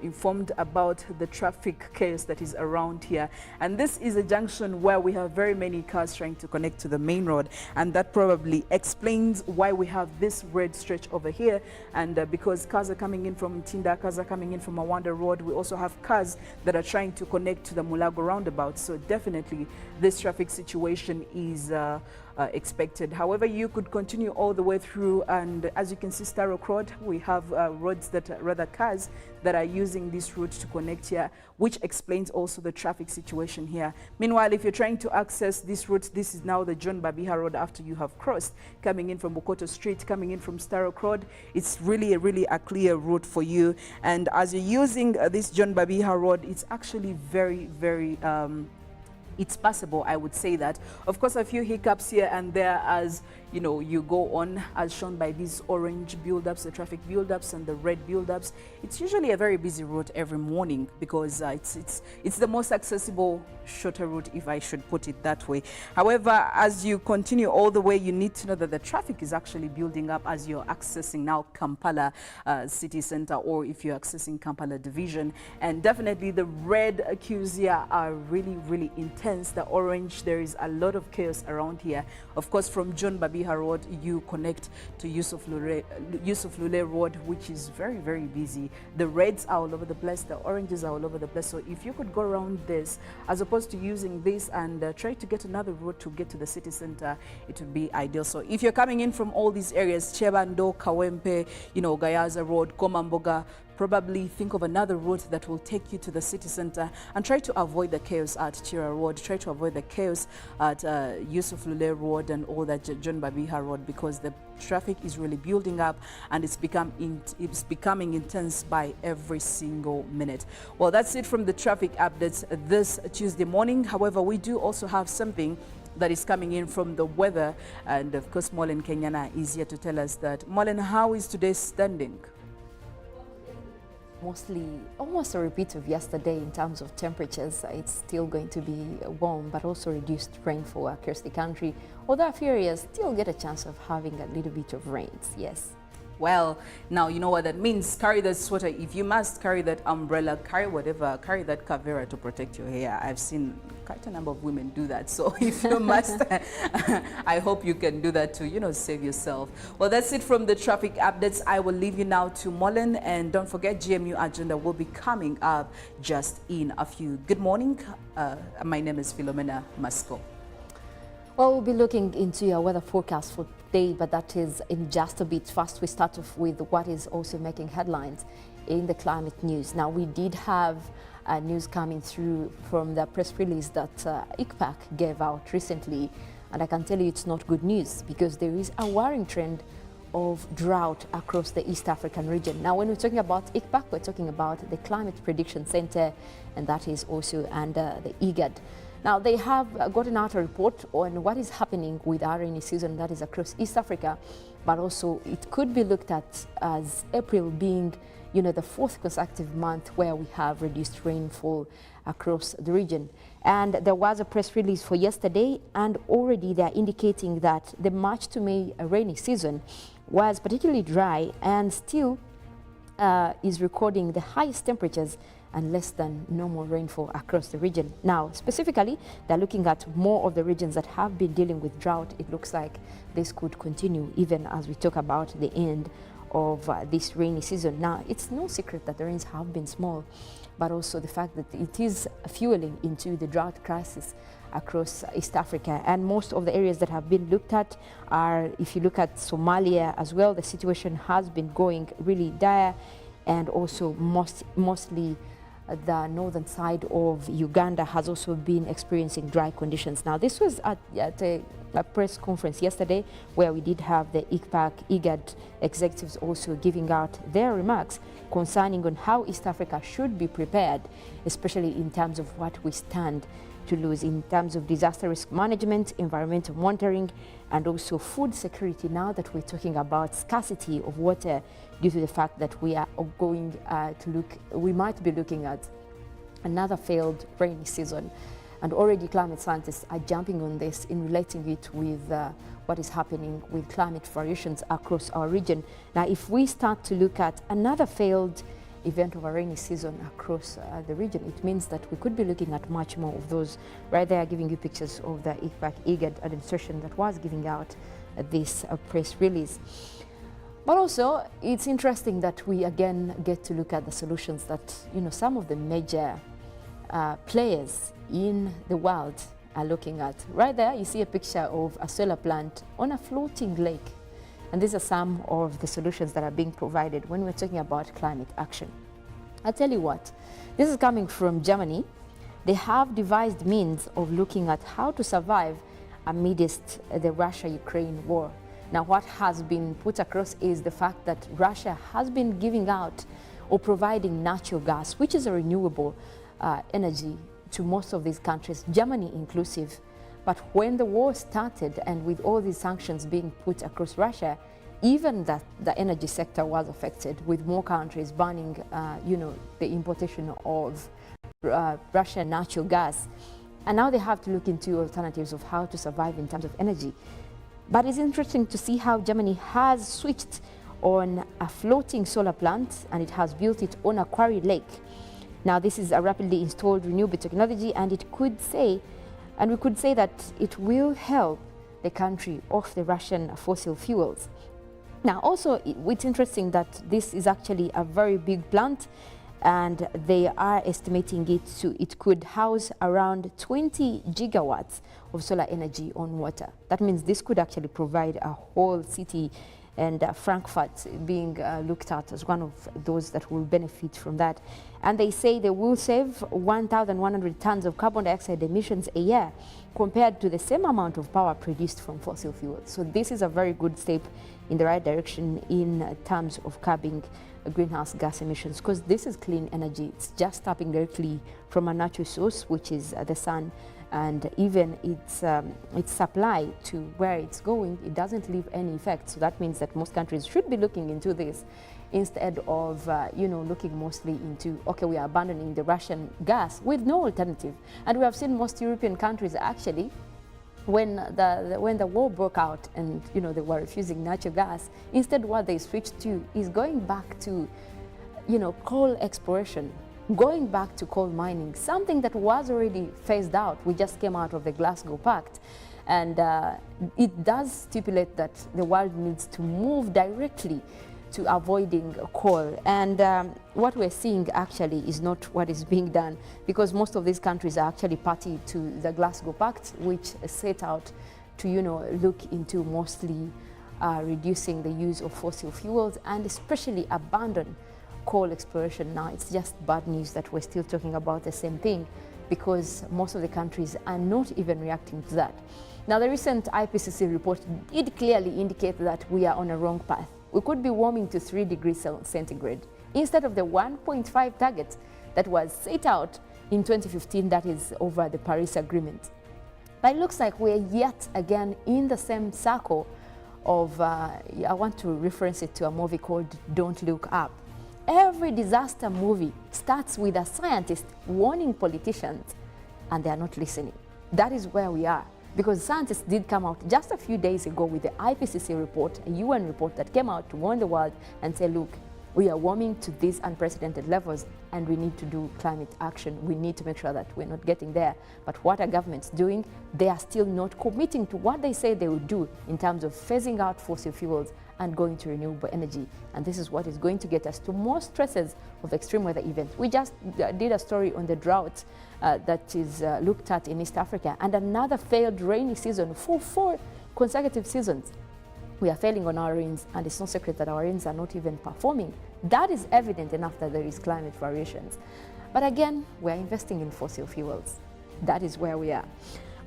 informed about the traffic chaos that is around here. And this is a junction where we have very many cars trying to connect to the main road, and that probably explains why we have this red stretch over here. And because cars are coming in from Tinda, cars are coming in from Mawanda Road, we also have cars that are trying to connect to the Mulago roundabout. So definitely this traffic situation is expected. However, you could continue all the way through, and as you can see, Starrock Road, we have cars that are using this route to connect here, which explains also the traffic situation here. Meanwhile, if you're trying to access this route, this is now the John Babiha Road after you have crossed, coming in from Bukoto Street, coming in from Starrock Road. It's really a clear route for you. And as you're using this John Babiha Road, it's actually very, very it's passable, I would say that. Of course, a few hiccups here and there as you go on, as shown by these orange buildups, the traffic buildups and the red buildups. It's usually a very busy route every morning because it's the most accessible, shorter route, if I should put it that way. However, as you continue all the way, you need to know that the traffic is actually building up as you're accessing now Kampala city center, or if you're accessing Kampala division. And definitely the red queues here are really, really intense. The orange, there is a lot of chaos around here. Of course, from John Babiha Road, you connect to Yusuf Lule Road, which is very, very busy. The reds are all over the place, the oranges are all over the place. So if you could go around this, as opposed to using this and try to get another road to get to the city center, it would be ideal. So if you're coming in from all these areas, Chebando, Kawempe, Gayaza Road, Komamboga, probably think of another route that will take you to the city center, and try to avoid the chaos at Chira Road, try to avoid the chaos at Yusuf Lule Road and all that John Babiha Road, because the traffic is really building up and it's becoming intense by every single minute. Well, that's it from the traffic updates this Tuesday morning. However, we do also have something that is coming in from the weather, and of course Mollen Kenyena is here to tell us that. Mollen, how is today standing? Mostly almost a repeat of yesterday in terms of temperatures. It's still going to be warm, but also reduced rainfall across the country, although a few areas still get a chance of having a little bit of rains. Yes. Well, now you know what that means. Carry that sweater. If you must, carry that umbrella, carry whatever, carry that kavera to protect your hair. I've seen quite a number of women do that. So if you must, I hope you can do that to, you know, save yourself. Well, that's it from the traffic updates. I will leave you now to Mollen, and don't forget GMU Agenda will be coming up just in a few. Good morning. My name is Philomena Mastiko. Well, we'll be looking into your weather forecast for today, but that is in just a bit. First, we start off with what is also making headlines in the climate news. Now, we did have news coming through from the press release that ICPAC gave out recently, and I can tell you it's not good news, because there is a worrying trend of drought across the East African region. Now, when we're talking about ICPAC, we're talking about the Climate Prediction Center, and that is also under the IGAD. Now, they have gotten out a report on what is happening with our rainy season that is across East Africa, but also it could be looked at as April being, you know, the fourth consecutive month where we have reduced rainfall across the region. And there was a press release for yesterday, and already they're indicating that the March to May rainy season was particularly dry and still is recording the highest temperatures and less than normal rainfall across the region. Now, specifically, they're looking at more of the regions that have been dealing with drought. It looks like this could continue even as we talk about the end of this rainy season. Now, it's no secret that the rains have been small, but also the fact that it is fueling into the drought crisis across East Africa. And most of the areas that have been looked at are, if you look at Somalia as well, the situation has been going really dire, and also mostly the northern side of Uganda has also been experiencing dry conditions. Now, this was at a press conference yesterday where we did have the IGAD executives also giving out their remarks concerning on how East Africa should be prepared, especially in terms of what we stand to lose in terms of disaster risk management, environmental monitoring, and also food security, now that we're talking about scarcity of water due to the fact that we are going we might be looking at another failed rainy season. And already climate scientists are jumping on this in relating it with what is happening with climate variations across our region. Now, if we start to look at another failed event of a rainy season across the region, it means that we could be looking at much more of those. Right there, giving you pictures of the IGAD administration that was giving out this press release. But also, it's interesting that we again get to look at the solutions that, you know, some of the major players in the world are looking at. Right there, you see a picture of a solar plant on a floating lake. And these are some of the solutions that are being provided when we're talking about climate action. I'll tell you what, this is coming from Germany. They have devised means of looking at how to survive amidst the Russia-Ukraine war. Now, what has been put across is the fact that Russia has been giving out or providing natural gas, which is a renewable energy, to most of these countries, Germany inclusive. But when the war started, and with all these sanctions being put across Russia, even that the energy sector was affected, with more countries banning, the importation of Russian natural gas. And now they have to look into alternatives of how to survive in terms of energy. But it's interesting to see how Germany has switched on a floating solar plant, and it has built it on a quarry lake. Now, this is a rapidly installed renewable technology, and it could say, and we could say that it will help the country off the Russian fossil fuels. Now, also, it's interesting that this is actually a very big plant, and they are estimating it could house around 20 gigawatts of solar energy on water. That means this could actually provide a whole city and Frankfurt being looked at as one of those that will benefit from that. And they say they will save 1,100 tons of carbon dioxide emissions a year compared to the same amount of power produced from fossil fuels. So this is a very good step in the right direction in terms of curbing greenhouse gas emissions, because this is clean energy. It's just tapping directly from a natural source, which is the sun, and even its supply to where it's going, it doesn't leave any effect. So that means that most countries should be looking into this instead of looking mostly into, okay, we are abandoning the Russian gas with no alternative. And we have seen most European countries actually, when the war broke out and they were refusing natural gas, instead what they switched to is going back to coal exploration, going back to coal mining, something that was already phased out. We just came out of the Glasgow Pact, and it does stipulate that the world needs to move directly to avoiding coal. And what we're seeing actually is not what is being done, because most of these countries are actually party to the Glasgow Pact, which set out to look into mostly reducing the use of fossil fuels and especially abandon coal exploration. Now it's just bad news that we're still talking about the same thing, because most of the countries are not even reacting to that. Now the recent IPCC report did clearly indicate that we are on a wrong path. We could be warming to 3 degrees centigrade instead of the 1.5 target that was set out in 2015, that is over the Paris Agreement. But it looks like we're yet again in the same circle of, I want to reference it to a movie called Don't Look Up. Every disaster movie starts with a scientist warning politicians, and they are not listening. That is where we are. Because scientists did come out just a few days ago with the IPCC report, a UN report that came out to warn the world and say, look, we are warming to these unprecedented levels and we need to do climate action. We need to make sure that we're not getting there. But what are governments doing? They are still not committing to what they say they will do in terms of phasing out fossil fuels and going to renewable energy. And this is what is going to get us to more stresses of extreme weather events. We just did a story on the drought that is looked at in East Africa, and another failed rainy season for 4 consecutive seasons. We are failing on our rains, and it's no secret that our rains are not even performing. That is evident enough that there is climate variations. But again, we are investing in fossil fuels. That is where we are.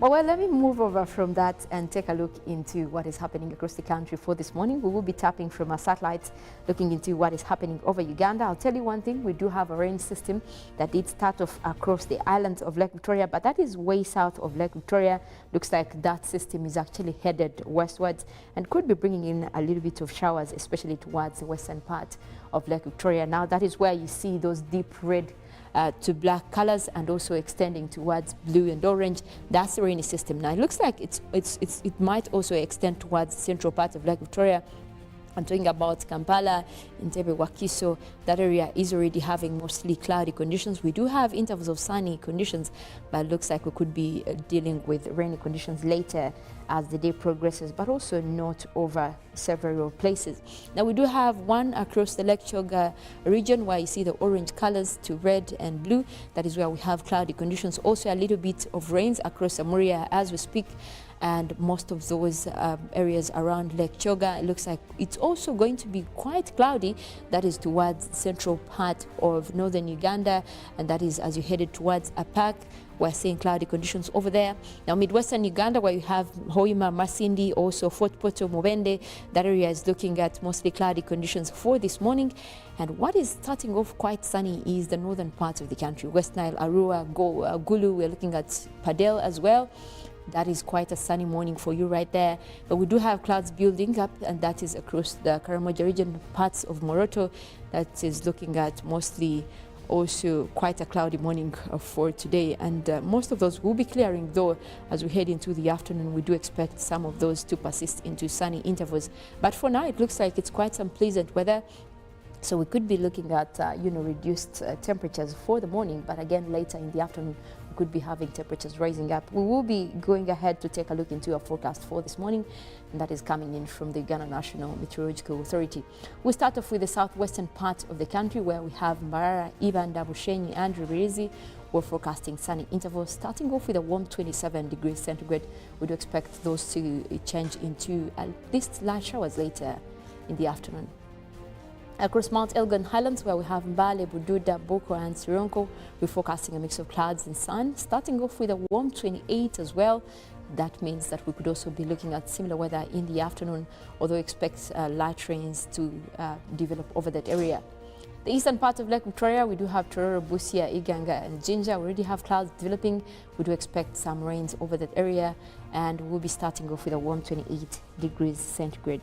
Well, let me move over from that and take a look into what is happening across the country for this morning. We will be tapping from our satellites, looking into what is happening over Uganda. I'll tell you one thing, we do have a rain system that did start off across the islands of Lake Victoria, but that is way south of Lake Victoria. Looks like that system is actually headed westwards and could be bringing in a little bit of showers, especially towards the western part of Lake Victoria. Now that is where you see those deep red to black colors and also extending towards blue and orange. That's the rainy system. Now it looks like it might also extend towards the central part of Lake Victoria. I'm talking about Kampala, Entebbe, Wakiso. That area is already having mostly cloudy conditions. We do have intervals of sunny conditions, but it looks like we could be dealing with rainy conditions later as the day progresses, but also not over several places. Now we do have one across the Lake Choga region where you see the orange colors to red and blue. That is where we have cloudy conditions. Also a little bit of rains across Amuria as we speak. And most of those areas around Lake Choga, it looks like it's also going to be quite cloudy. That is towards the central part of northern Uganda, and that is as you headed towards Apak. We're seeing cloudy conditions over there. Now midwestern Uganda, where you have Hoima, Masindi, also Fort Poto, Mubende, that area is looking at mostly cloudy conditions for this morning. And what is starting off quite sunny is the northern parts of the country. West Nile, Arua, Gulu, we're looking at Padel as well. That is quite a sunny morning for you right there. But we do have clouds building up, and that is across the Karamoja region, parts of Moroto. That is looking at mostly also quite a cloudy morning for today. And most of those will be clearing, though, as we head into the afternoon. We do expect some of those to persist into sunny intervals. But for now, it looks like it's quite some pleasant weather. So we could be looking at, reduced temperatures for the morning, but again, later in the afternoon, we could be having temperatures rising up. We will be going ahead to take a look into our forecast for this morning, and that is coming in from the Uganda National Meteorological Authority. We'll start off with the southwestern part of the country, where we have Mbarara, Ibanda, Bushenyi, and Rubirizi. We're forecasting sunny intervals, starting off with a warm 27 degrees centigrade. We do expect those to change into at least light showers later in the afternoon. Across Mount Elgon Highlands, where we have Mbale, Bududa, Boko and Sironko, we're forecasting a mix of clouds and sun, starting off with a warm 28 as well. That means that we could also be looking at similar weather in the afternoon, although expect light rains to develop over that area. The eastern part of Lake Victoria, we do have Tororo, Busia, Iganga and Jinja. We already have clouds developing. We do expect some rains over that area, and we'll be starting off with a warm 28 degrees centigrade.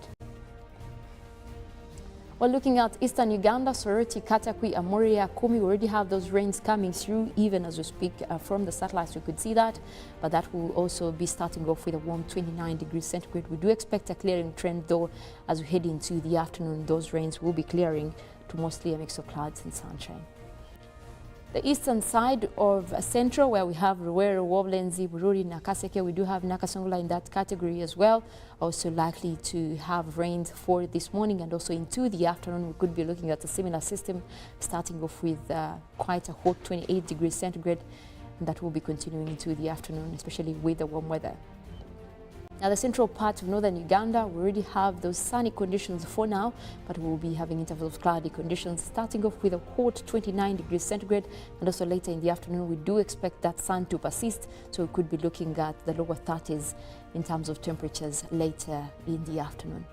Well, looking at eastern Uganda, Soroti, Katakwi, Amoria, Kumi, we already have those rains coming through. Even as we speak from the satellites, we could see that. But that will also be starting off with a warm 29 degrees centigrade. We do expect a clearing trend, though, as we head into the afternoon. Those rains will be clearing to mostly a mix of clouds and sunshine. The eastern side of Central, where we have Ruwero, Woblenzi, Bururi, Nakaseke, we do have Nakasongola in that category as well. Also likely to have rains for this morning and also into the afternoon. We could be looking at a similar system, starting off with quite a hot 28 degrees centigrade, and that will be continuing into the afternoon, especially with the warm weather. Now, the central part of northern Uganda, we already have those sunny conditions for now, but we'll be having intervals of cloudy conditions, starting off with a hot 29 degrees centigrade, and also later in the afternoon, we do expect that sun to persist, so we could be looking at the lower 30s in terms of temperatures later in the afternoon.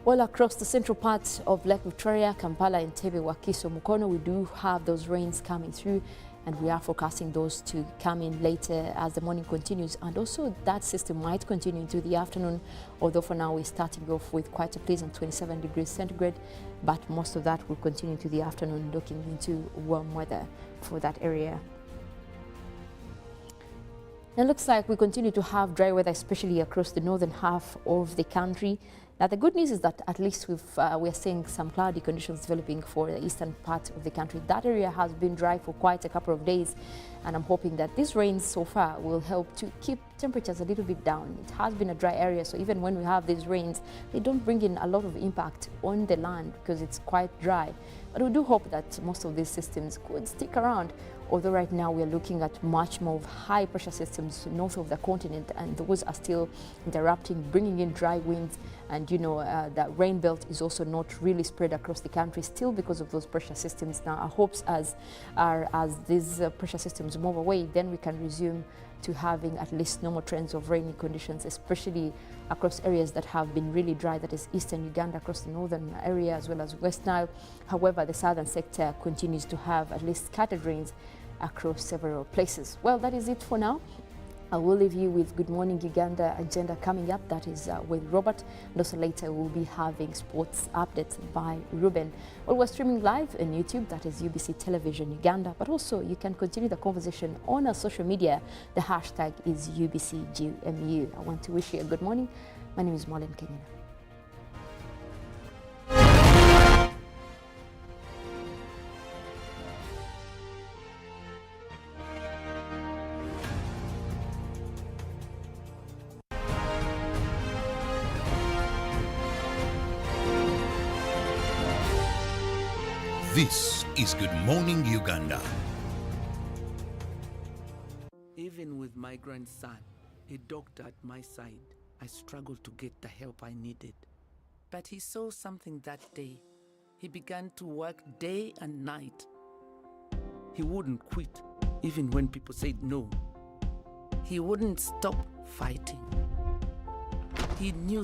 Well, across the central part of Lake Victoria, Kampala, Entebbe, Wakiso, Mukono, we do have those rains coming through, and we are forecasting those to come in later as the morning continues. And also that system might continue into the afternoon, although for now we're starting off with quite a pleasant 27 degrees centigrade, but most of that will continue to the afternoon, looking into warm weather for that area. It looks like we continue to have dry weather, especially across the northern half of the country. Now, the good news is that at least we're seeing some cloudy conditions developing for the eastern part of the country. That area has been dry for quite a couple of days, and I'm hoping that these rains so far will help to keep temperatures a little bit down. It has been a dry area, so even when we have these rains, they don't bring in a lot of impact on the land because it's quite dry. But we do hope that most of these systems could stick around, although right now we are looking at much more of high pressure systems north of the continent, and those are still interrupting, bringing in dry winds, and you know that rain belt is also not really spread across the country still because of those pressure systems. Now our hopes as these pressure systems move away, then we can resume to having at least normal trends of rainy conditions, especially across areas that have been really dry, that is eastern Uganda, across the northern area as well as West Nile. However, the southern sector continues to have at least scattered rains across several places. Well, that is it for now. I will leave you with Good Morning Uganda agenda coming up. That is with Robert. And also later we'll be having sports updates by Ruben. Well, we're streaming live on YouTube. That is UBC Television Uganda. But also you can continue the conversation on our social media. The hashtag is UBCGMU. I want to wish you a good morning. My name is Mollen, Kenyena. This is Good Morning Uganda. Even with my grandson, a doctor at my side, I struggled to get the help I needed. But he saw something that day. He began to work day and night. He wouldn't quit, even when people said no. He wouldn't stop fighting. He knew